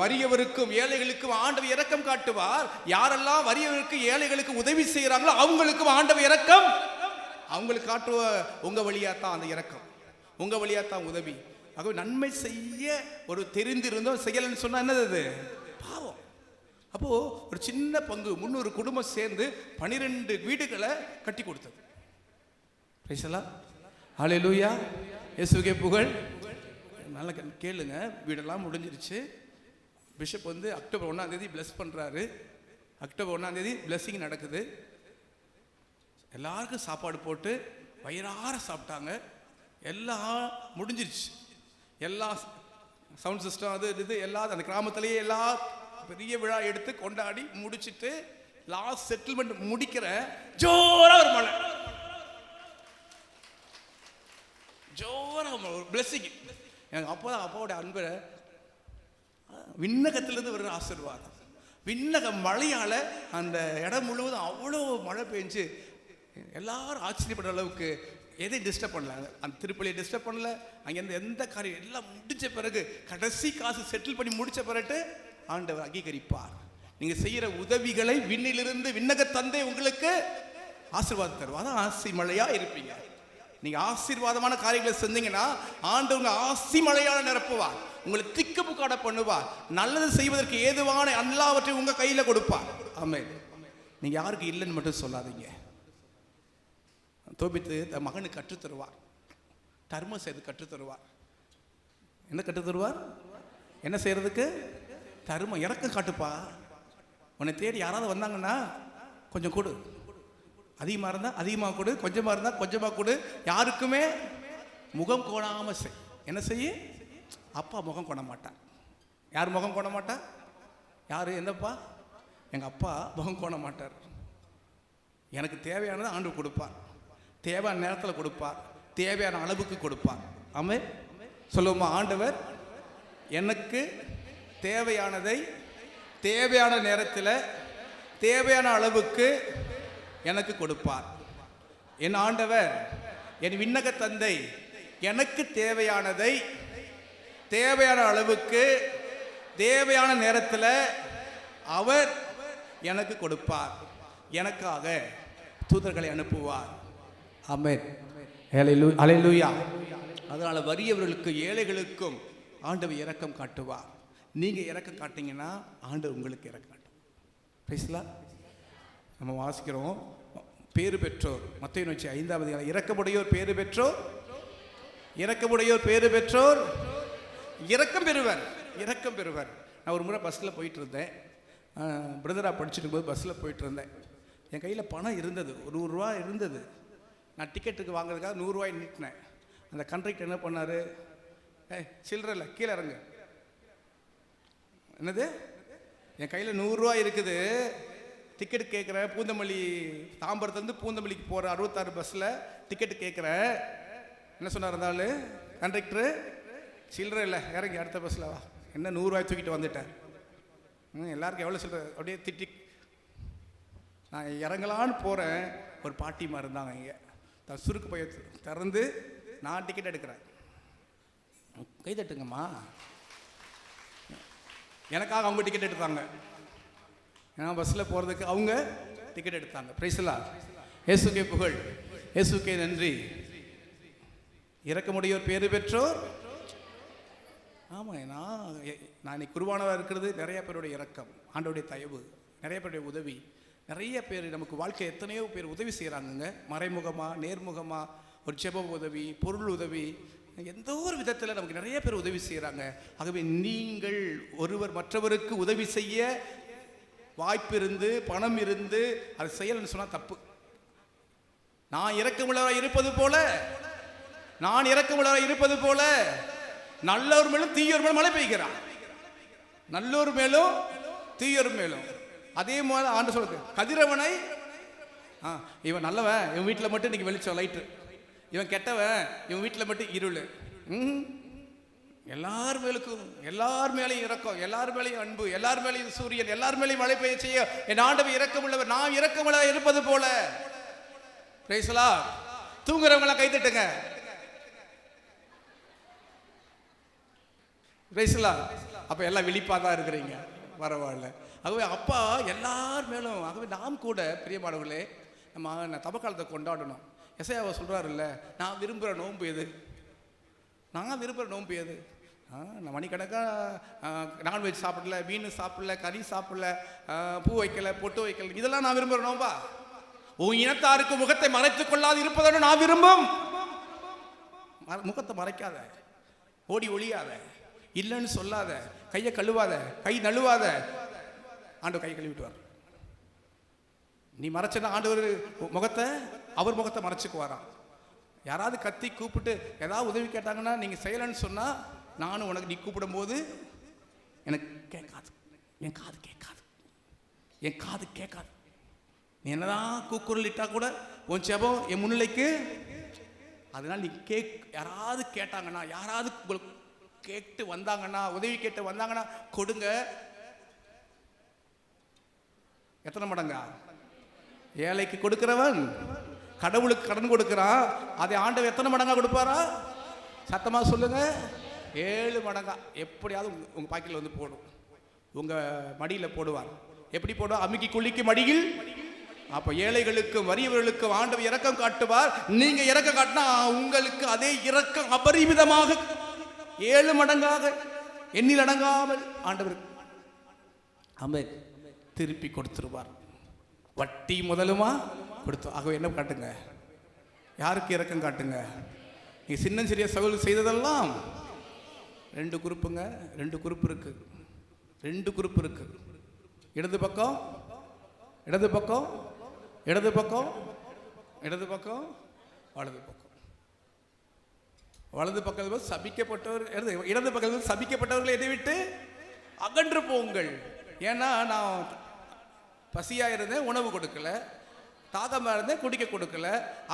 வறியவருக்கும் ஏழைகளுக்கும் ஆண்டவர் இரக்கம் காட்டுவார். யாரெல்லாம் வறியவருக்கு ஏழைகளுக்கு உதவி செய்கிறாங்களோ அவங்களுக்கும் ஆண்டவர் இரக்கம் அவங்களுக்கு காட்டுவ. உங்க வழியாத்தான் அந்த இரக்கம், உங்க வழியாத்தான் உதவி. ஆகவே நன்மை செய்ய ஒரு தெரிந்திருந்தோம், செய்யலன்னு சொன்னா என்னது? அது பாவம். அப்போ ஒரு சின்ன பங்கு 300 குடும்பம் சேர்ந்து 12 வீடுகளை கட்டி கொடுத்தது. அல்லேலூயா, இயேசுவுக்கே புகழ். நல்லா கேளுங்க. வீடெல்லாம் முடிஞ்சிருச்சு. பிஷப் வந்து அக்டோபர் 1 பிளஸ் பண்ணுறாரு. அக்டோபர் 1 பிளஸ்ஸிங் நடக்குது. எல்லாருக்கும் சாப்பாடு போட்டு வயிறார சாப்பிட்டாங்க. எல்லாம் முடிஞ்சிருச்சு. எல்லா சவுண்ட் சிஸ்டம் அது இது எல்லாம் அந்த கிராமத்திலேயே எல்லா பெரிய விழா எடுத்து கொண்டாடி முடிச்சுட்டு லாஸ்ட் செட்டில்மெண்ட் முடிக்கிற ஜோரா ஒரு மழை, ஜோரா ஒரு பிளஸ்ஸிங். எனக்கு அப்பாவோட அன்பை விண்ணகத்திலிருந்து ஒரு ஆசீர்வாதம். விண்ணக மழையால் அந்த இடம் முழுவதும் அவ்வளோ மழை பெஞ்சு எல்லாரும் ஆச்சரியப்படுற அளவுக்கு எதையும் டிஸ்டர்ப் பண்ணல. அந்த திருப்பலியை டிஸ்டர்ப் பண்ணல. அங்கேருந்து எந்த காரியம் எல்லாம் முடிஞ்ச பிறகு கடைசி காசு செட்டில் பண்ணி முடிச்ச பிறகு ஆண்டவர் அங்கீகரிப்பார். நீங்கள் செய்கிற உதவிகளை விண்ணிலிருந்து விண்ணக தந்தை உங்களுக்கு ஆசீர்வாதம் தருவார். அதான் ஆசி மழையாக இருப்பீங்க. நீங்கள் ஆசீர்வாதமான காரியங்களை செஞ்சீங்கன்னா ஆண்டவர் உங்கள் ஆசி மழையால் நிரப்புவார், உங்களை திக்குமுக்காட பண்ணுவார், நல்லது செய்வதற்கு ஏதுவான எல்லாவற்றையும் உங்கள் கையில் கொடுப்பார். ஆமென். நீங்கள் யாருக்கு இல்லைன்னு மட்டும் சொல்லாதீங்க. தோபித்து தன் மகனுக்கு கற்றுத்தருவார், தர்மம் செய்து கற்றுத்தருவார். என்ன கற்றுத்தருவார்? என்ன செய்யறதுக்கு? தர்மம். இறக்கம் காட்டுப்பா. உன்னை தேடி யாராவது வந்தாங்கன்னா கொஞ்சம் கொடு, அதிகமாக இருந்தால் அதிகமாக கொடு, கொஞ்சமாக இருந்தால் கொஞ்சமாக கொடு. யாருக்குமே முகம் கோணாமல் செய். என்ன செய்ய? அப்பா முகம் கோண மாட்டார். யார் முகம் கோண மாட்டா? யார்? என்னப்பா? எங்கள் அப்பா முகம் கோண மாட்டார். எனக்கு தேவையானதை ஆண்டவர் கொடுப்பார், தேவையான நேரத்தில் கொடுப்பார், தேவையான அளவுக்கு கொடுப்பார். ஆமென். சொல்லுவோமா? ஆண்டவர் எனக்கு தேவையானதை தேவையான நேரத்தில் தேவையான அளவுக்கு எனக்கு கொடுப்பார். என் ஆண்டவர், என் விண்ணக தந்தை எனக்கு தேவையானதை தேவையான அளவுக்கு தேவையான நேரத்தில் அவர் எனக்கு கொடுப்பார். எனக்காக தூதர்களை அனுப்புவார். ஆமென். அல்லேலூயா. அதனால் வறியவர்களுக்கு ஏழைகளுக்கும் ஆண்டவர் இரக்கம் காட்டுவார். நீங்கள் இரக்கம் காட்டிங்கன்னா ஆண்டவர் உங்களுக்கு இரக்கம் காட்டும். பேசலா? நம்ம வாசிக்கிறோம், பேறு பெற்றோர் மத்தேயு நோச்சி 5வது அதிகாரம், இரக்கமுடையோர் பேறு பெற்றோர், இரக்கமுடையோர் பேறு பெற்றோர் இரக்கம் பெறுவர், இரக்கம் பெறுவர். நான் ஒரு முறை பஸ்ஸில் போயிட்டு இருந்தேன், பிரதராக படிச்சுட்டு போது பஸ்ஸில் போயிட்டு இருந்தேன். என் கையில் பணம் இருந்தது, ஒரு 100 ரூபா இருந்தது. நான் டிக்கெட்டுக்கு வாங்குறதுக்காக 100 ரூபாய் நீட்டினேன். அந்த கண்டக்டர் என்ன பண்ணார்? சில்லற இல்லை, கீழே இறங்கு. என்னது? என் கையில் 100 ரூபா இருக்குது, டிக்கெட்டு கேட்குறேன். பூந்தமல்லி, தாம்பரத்துலேருந்து பூந்தமல்லிக்கு போகிற 66 பஸ்ஸில் டிக்கெட்டு கேட்குறேன். என்ன சொன்னார் இருந்தாலும் கண்டக்டரு? சில்லற இல்லை, இறங்கி அடுத்த பஸ்ஸில் வா. என்ன 100 ரூபாய் தூக்கிட்டு வந்துட்டேன். எல்லாருக்கும் எவ்வளோ சில்லற? அப்படியே திட்டி நான் இறங்கலான்னு போகிறேன். ஒரு பாட்டிமா இருந்தாங்க இங்கே, சுருக்கு பைய திறந்து நான் டிக்கெட் எடுக்கிறேன். கை தட்டுங்கம்மா. எனக்காக அவங்க டிக்கெட் எடுத்தாங்க. நான் பஸ்ஸில் போகிறதுக்கு அவங்க டிக்கெட் எடுத்தாங்க. பிரைஸ்லா. இயேசுக்கே புகழ், இயேசுக்கே நன்றி. இரக்கமுடையோர் பேறு பெற்றோர். ஆமாம், நான் இன்னைக்கு குருவானவராக இருக்கிறது நிறைய பேருடைய இரக்கம், ஆண்டவருடைய தயவு, நிறைய பேருடைய உதவி. நிறைய பேர் நமக்கு வாழ்க்கை எத்தனையோ பேர் உதவி செய்கிறாங்கங்க. மறைமுகமாக, நேர்முகமாக, ஒரு ஜெப உதவி, பொருள் உதவி, எந்த ஒரு விதத்தில் நமக்கு நிறைய பேர் உதவி செய்கிறாங்க. ஆகவே நீங்கள் ஒருவர் மற்றவருக்கு உதவி செய்ய வாய்ப்பு இருந்து பணம் இருந்து அது செய்யலன்னு சொன்னால் தப்பு. நான் இரக்கமுள்ளவராக இருப்பது போல, நான் இரக்கமுள்ளவராக இருப்பது போல நல்லோர் மேலும் தீயோர் மேலும் மழை பெய்கிறான். நல்லோர் மேலும் தீயோர் மேலும். அதே மாதிரி ஆண்டு சொல்றது, கதிரவனை இவன் நல்லவன், இவன் வீட்டில் மட்டும் இன்னைக்கு வெளிச்சம் லைட்டு, இவன் கெட்டவன், இவன் வீட்டில் மட்டும் இருள். எல்லார் மேலுக்கும், எல்லார் மேலையும் இரக்கம், எல்லார் மேலையும் அன்பு, எல்லார் மேலையும் சூரியன், எல்லார் மேலையும் மழை பெய்ய செய்ய என் ஆண்டவர் இரக்கமுள்ளவர். நான் இரக்கமுள்ள இருப்பது போல. பிரைஸ்லா. தூங்குறவங்களாம் கை தட்டுங்க. பிரைஸ்லா. அப்ப எல்லாம் விழிப்பா தான் இருக்கிறீங்க, பரவாயில்ல. ஆகவே அப்பா எல்லார் மேலும். ஆகவே நாம் கூட பிரியமானவர்களே, நம்ம தபக்காலத்தை கொண்டாடணும். எசையாவை சொல்றாருல்ல, நான் விரும்புகிற நோன்பு எது? நான் விரும்புகிற நோன்பு எது? நான் மணிக்கணக்காக நான்வெஜ் சாப்பிடல, மீன் சாப்பிடல, கறி சாப்பிடல, பூ வைக்கல, பொட்டு வைக்கல, இதெல்லாம் நான் விரும்புகிற நோன்பா? உன் இனத்தாருக்கு முகத்தை மறைத்துக் கொள்ளாது இருப்பதோடு நான் விரும்பும். முகத்தை மறைக்காத, ஓடி ஒளியாத, இல்லைன்னு சொல்லாத, கையை கழுவாத, கை நழுவாத. ஆண்டவர் கை கழுவிட்டுவார். நீ மறைச்சனா ஆண்டவர் முகத்தை, அவர் முகத்தை மறைச்சுக்குவாராம். யாராவது கத்தி கூப்பிட்டு ஏதாவது உதவி கேட்டாங்கன்னா நீங்கள் செய்யலைன்னு சொன்னால், நானும் உனக்கு நீ கூப்பிடும் போது எனக்கு கேட்காது, என் காது கேட்காது, என் காது கேட்காது. நீ என்னதான் கூக்குரல் இட்டா கூட உன் ஜெபம் என் முன்னிலைக்கு. அதனால நீ யாராவது கேட்டாங்கன்னா, யாராவது உங்களுக்கு கேட்டு வந்தாங்கன்னா, உதவி கேட்டு வந்தாங்கன்னா கொடுங்க. எத்தனை மடங்கா? ஏழைக்கு கொடுக்கிறவன் கடவுளுக்கு கடன் கொடுக்கிறான். அதை ஆண்டவர் எத்தனை மடங்கா கொடுப்பாரா? சத்தமா சொல்லுங்க. 7 மடங்கா. எப்படியாவது உங்க பாக்கெட்ல வந்து போடும், உங்க மடியில போடுவார். எப்படி போடுவார்? அமுக்கி குளிக்கு மடியில் அப்ப ஏழைகளுக்கும் வறியவர்களுக்கும் ஆண்டவர் இரக்கம் காட்டுவார். நீங்க இரக்கம் காட்டினா உங்களுக்கு அதே இரக்கம் அபரிமிதமாக 7 மடங்காக எண்ணில் அடங்காமல் ஆண்டவர் ஆமென் திருப்பி கொடுத்துருவார். வட்டி முதலுமா கொடுத்து. ஆகவே என்ன காட்டுங்க, யாருக்கு இரக்கம் காட்டுங்க? நீ சின்ன சிறிய சகோதரர் செய்ததெல்லாம் 2 குரூப்புங்க. 2 குரூப் இருக்கு. 2 குரூப் இருக்கு. இடது பக்கம் இடது பக்கம் இடது பக்கம் இடது பக்கம் வலது பக்கம். வலது பக்கத்தில் சபிக்கப்பட்டவர், இடது பக்கத்தில் சபிக்கப்பட்டவர்களை எதை விட்டு அகன்று போங்கள். ஏன்னா நான் பசியா இருந்தேன், உணவு கொடுக்கல. தாகமாக இருந்தேன், குடிக்க கொடுக்கல.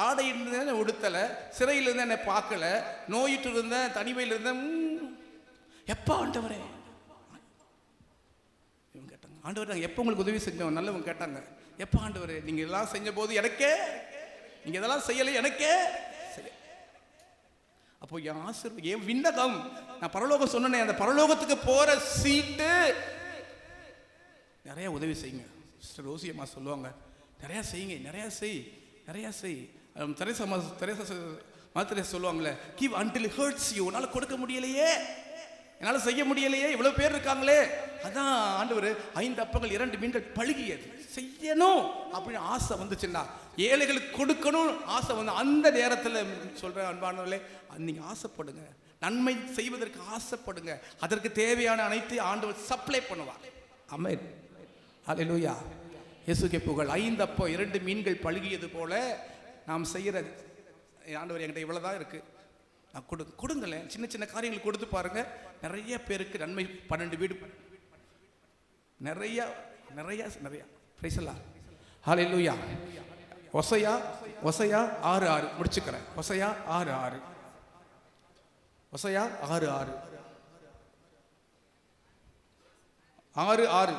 ஆடை இருந்தேன், உடுத்தலை. சிறையில் இருந்தேன், என்னை பார்க்கல. நோயிட்டு இருந்தேன், தனிமையில் இருந்தேன். எப்போ ஆண்டவரே இவங்க கேட்டாங்க. ஆண்டவர் நாங்கள் எப்போ உங்களுக்கு உதவி செஞ்சோம்? நல்லவங்க கேட்டாங்க. எப்போ ஆண்டவரே நீங்கள் இதெல்லாம் செஞ்ச போது எனக்கே, நீங்கள் இதெல்லாம் செய்யலை எனக்கே. அப்போ என் ஆசீர்வாதம், என் விண்ணகம், நான் பரலோகம் சொன்னேன், அந்த பரலோகத்துக்கு போகிற சீட்டு. நிறைய உதவி செய்யுங்க. சிஸ்டர் ரோசி அம்மா சொல்லுவாங்க, நிறையா செய்யுங்க, நிறையா செய். தெரேசா மாத்திரை சொல்லுவாங்களே, give until it hurts you. உன்னால் கொடுக்க முடியலையே, என்னால் செய்ய முடியலையே, இவ்வளோ பேர் இருக்காங்களே. அதான் ஆண்டவர் 5 அப்பங்கள் 2 மீன்கள் பழுகியது செய்யணும் அப்படின்னு ஆசை வந்துச்சுன்னா, ஏழைகளுக்கு கொடுக்கணும் ஆசை வந்து அந்த நேரத்தில் சொல்கிறேன் அன்பானவர்களே, நீங்கள் ஆசைப்படுங்க, நன்மை செய்வதற்கு ஆசைப்படுங்க. அதற்கு தேவையான அனைத்து ஆண்டவர் சப்ளை பண்ணுவார். ஆமென், ஹல்லேலூயா, இயேசுவுக்கே புகழ். 5 அப்போ 2 மீன்கள் பழுகியது போல நாம் செய்கிறது. ஆண்டவர் என்கிட்ட இவ்வளோதான் இருக்குது, நான் கொடுங்களேன். சின்ன சின்ன காரியங்கள் கொடுத்து பாருங்க, நிறைய பேருக்கு நன்மை. 12 வீடு நிறைய நிறைய நிறைய. பிரைஸ் எல்லாம், ஹல்லேலூயா. ஒசையா 6:6 முடிச்சுக்கிறேன். ஒசையா 6:6 ஒசையா 6:6 6:6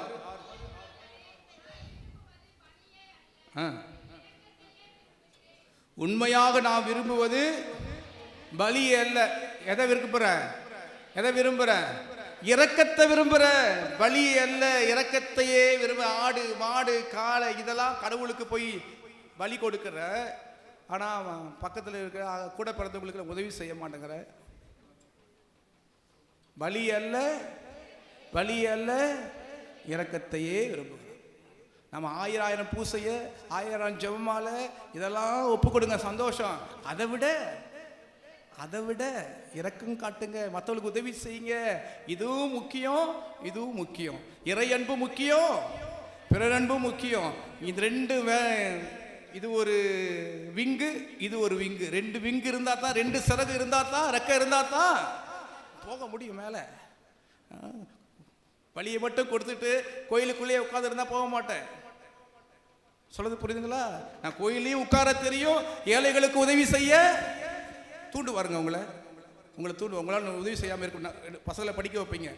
உண்மையாக நான் விரும்புவது பலியே அல்ல. எதை விரும்புறேன்? இரக்கத்தை விரும்புறேன். பலி அல்ல, இரக்கத்தையே விரும்ப. ஆடு மாடு காளை இதெல்லாம் கடவுளுக்கு போய் பலி கொடுக்கிற, ஆனா பக்கத்தில் இருக்கிற கூட பிறந்தவங்களுக்கு உதவி செய்ய மாட்டேங்கிற. பலி அல்ல இரக்கத்தையே விரும்புகிறேன். நம்ம 1000 பூசைய 1000 ஜெபமால இதெல்லாம் ஒப்பு கொடுங்க, சந்தோஷம். அதை விட இரக்கம் காட்டுங்க, மற்றவங்களுக்கு உதவி செய்யுங்க. இதுவும் முக்கியம். இறை அன்பு முக்கியம், பிறர் அன்பு முக்கியம். இது 2 இது ஒரு விங்கு, இது ஒரு விங்கு. 2 விங்கு இருந்தா தான், 2 சிறகு இருந்தா தான், ரெக்கை இருந்தா தான் போக முடியும் மேலே. வழியை மட்டும் கொடுத்துட்டு கோயிலுக்குள்ளேயே உட்கார்ந்து இருந்தா போக மாட்டேன். சொல்றது புரியுதுங்களா? நான் கோயிலையும் உட்கார தெரியும், ஏழைகளுக்கு உதவி செய்ய தூண்டுவாருங்க. உங்களை தூண்டு. உங்களால் உதவி செய்யாமல் இருக்கும். பசங்களை படிக்க வைப்பீங்க,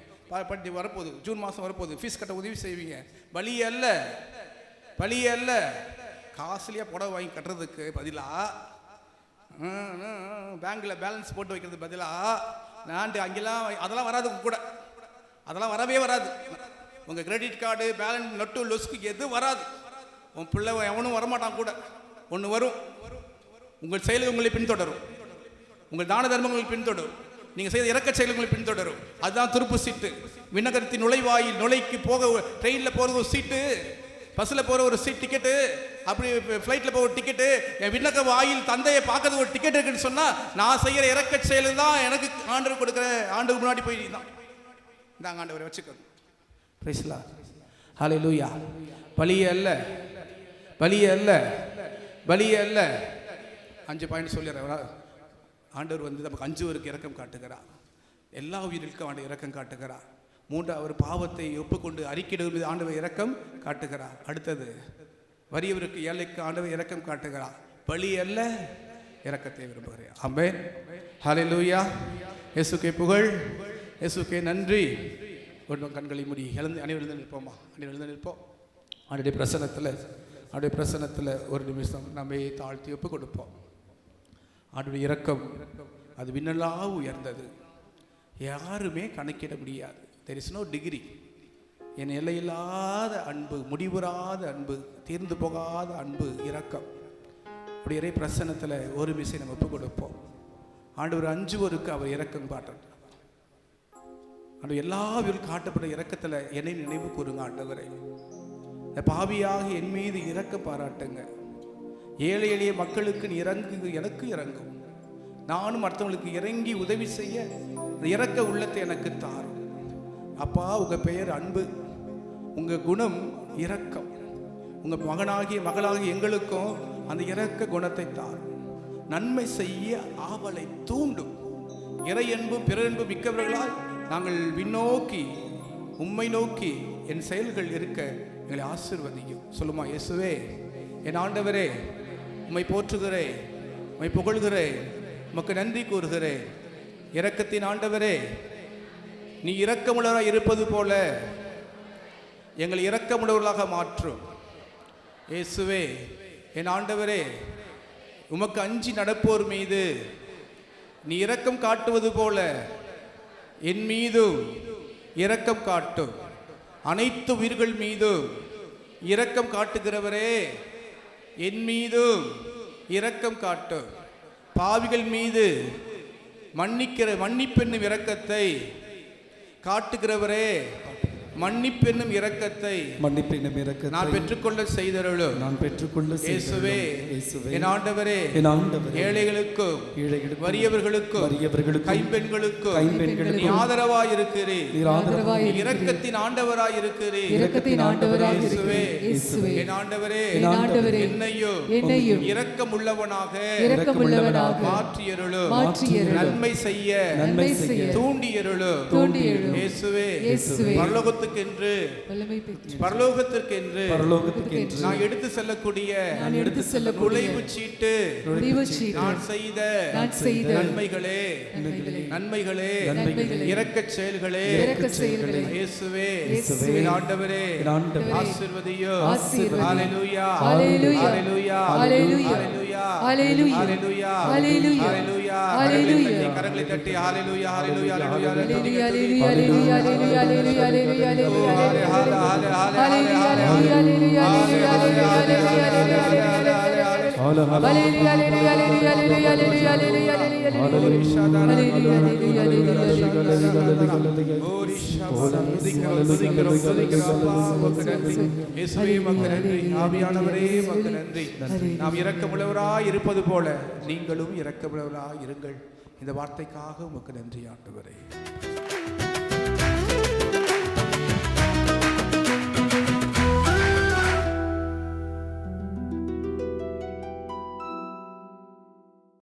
படி வரப்போகுது, ஜூன் மாதம் வரப்போகுது, ஃபீஸ் கட்ட உதவி செய்வீங்க. பலி அல்ல காஸ்ட்லியாக புடவை வாங்கி கட்டுறதுக்கு பதிலாக, பேங்க்கில் பேலன்ஸ் போட்டு வைக்கிறது பதிலாக, நான் அங்கெல்லாம் அதெல்லாம் வராது கூட, அதெல்லாம் வரவே வராது. உங்கள் கிரெடிட் கார்டு பேலன்ஸ் நொட்டு லொஸ்க்கு எது வராது. உன் பிள்ளை எவனும் வரமாட்டான் கூட. ஒன்று வரும், உங்கள் செயல் உங்களை பின்தொடரும், உங்கள் தான தர்மங்களை பின்தொடரும், நீங்கள் செய்த இறக்க செயல்களை பின்தொடரும். அதுதான் திருப்பு சீட்டு. விண்ணகரத்தின் நுழைவாயில் நுழைக்கு போக ட்ரெயினில் போகிற ஒரு சீட்டு, பஸ்ஸில் போகிற ஒரு சீட் டிக்கெட்டு, அப்படி ஃப்ளைட்டில் போகிற ஒரு டிக்கெட்டு. என் விண்ணக வாயில் தந்தையை பார்க்கறது ஒரு டிக்கெட் இருக்குன்னு சொன்னால், நான் செய்கிற இறக்க செயல் தான் எனக்கு ஆண்டவர் கொடுக்குற. ஆண்டுக்கு முன்னாடி போய் தான் இந்தாங்க ஆண்டவரை வச்சுக்கணும். பிரைஸ் தி லார்ட், ஹல்லேலூயா. பலியே அல்ல 5 பாயிண்ட் சொல்லிடுறேன். ஆண்டவர் வந்து நமக்கு 5 பேருக்கு இரக்கம் காட்டுகிறார். எல்லா உயிர்களுக்கும் ஆண்டவர் இரக்கம் காட்டுகிறார். 3 அவர் பாவத்தை ஒப்புக்கொண்டு அறிக்கையிடும் மீது ஆண்டவர் இரக்கம் காட்டுகிறார். அடுத்தது வறியவருக்கு ஏழைக்கு ஆண்டவர் இரக்கம் காட்டுகிறார். பலி அல்ல, இரக்கத்தை விரும்புகிறேன். ஆமென், ஹல்லேலூயா. இயேசுக்கே புகழ், இயேசுக்கே நன்றி. ஒரு கண்களை மூடி அனைவரும் நிற்போமா? அனைவரும் நிற்போம். அவருடைய பிரசனத்தில் ஒரு நிமிஷம் நம்மை தாழ்த்தி ஒப்பு கொடுப்போம். அவருடைய இரக்கம் அது விண்ணலாக உயர்ந்தது, யாருமே கணக்கிட முடியாது. there is no degree. என் எல்லையில்லாத அன்பு, முடிவுறாத அன்பு, தீர்ந்து போகாத அன்பு, இரக்கம். அப்படி இறை பிரசன்னத்தில் ஒரு விசை நம்ம ஒப்பு கொடுப்போம். ஆண்டவர் அஞ்சுவோருக்கு அவர் இரக்கம் காட்டட்டும். ஆண்டு எல்லாவிலும் காட்டப்பட்ட இரக்கத்தில் என்னை நினைவு கூறுங்க ஆண்டவரை. இந்த பாவியாக என் மீது இரக்கம் பாராட்டுங்க. ஏழை எளிய மக்களுக்கு இறங்கு, எனக்கு இறங்கும். நானும் மற்றவங்களுக்கு இறங்கி உதவி செய்ய இரக்க உள்ளத்தை எனக்கு தாரும். அப்பா, உங்கள் பெயர் அன்பு, உங்கள் குணம் இரக்கம். உங்கள் மகனாகிய மகளாகிய எங்களுக்கும் அந்த இரக்க குணத்தை தாரும். நன்மை செய்ய ஆவலை தூண்டும். இறை அன்பு பிறன்பு மிக்கவர்களால் நாங்கள் விண்ணோக்கி உம்மை நோக்கி என் செயல்கள் இருக்க எங்களை ஆசீர்வதியும். சொல்லுமா, இயேசுவே என் ஆண்டவரே, உம்மை போற்றுகிறேன், உம்மை புகழ்கிறேன், உமக்கு நன்றி கூறுகிறேன். இரக்கத்தின் ஆண்டவரே, நீ இரக்கமுள்ளவராக இருப்பது போல எங்களை இரக்கமுள்ளவர்களாக மாற்றும். இயேசுவே என் ஆண்டவரே, உமக்கு அஞ்சி நடப்போர் மீது நீ இரக்கம் காட்டுவது போல என் மீதும் இரக்கம் காட்டும். அனைத்து உயிர்கள் மீதும் இரக்கம் காட்டுகிறவரே, என் மீதும் இரக்கம் காட்டும். பாவிகள் மீது மன்னிப்பென்னும் இரக்கத்தை காட்டுகிறவரே, மன்னிப்பென்னும் இரக்கத்தை நான் பெற்றுக்கொள்ள செய்தருளும். இயேசுவே என் ஆண்டவரே, ஏழைகளுக்கும் வறியவர்களுக்கும் கைம்பெண்களுக்கும் நீ ஆதரவாய் இருக்கிறீர். இரக்கத்தின் ஆண்டவராய் இருக்கிறீர். இயேசுவே என் ஆண்டவரே, என்னையும் இரக்கம் உள்ளவனாக மாற்றியருளும். நன்மை செய்ய தூண்டியருளும். இயேசுவே பரலோகத்திற்கென்று நான் எடுத்து செல்லக்கூடிய நுழைவுச் சீட்டு நான் செய்த நன்மைகளே இரக்கச் செயல்களே. இயேசுவே என் ஆண்டவரே, ஆசீர்வதியோ. ஹல்லேலூயா ஹல்லேலூயா ஹல்லேலூயா ஹல்லேலூயா ஹல்லேலூயா ஹல்லேலூயா. கரங்களை தட்டி ஹல்லேலூயா ஹல்லேலூயா ஹல்லேலூயா ஹல்லேலூயா ஹல்லேலூயா. நாம் இரக்கமுள்ளவராய் இருப்பது போல நீங்களும் இரக்கமுள்ளவராய் இருங்கள். இந்த வார்த்தைக்காக உமக்கு நன்றி ஆண்டவரே.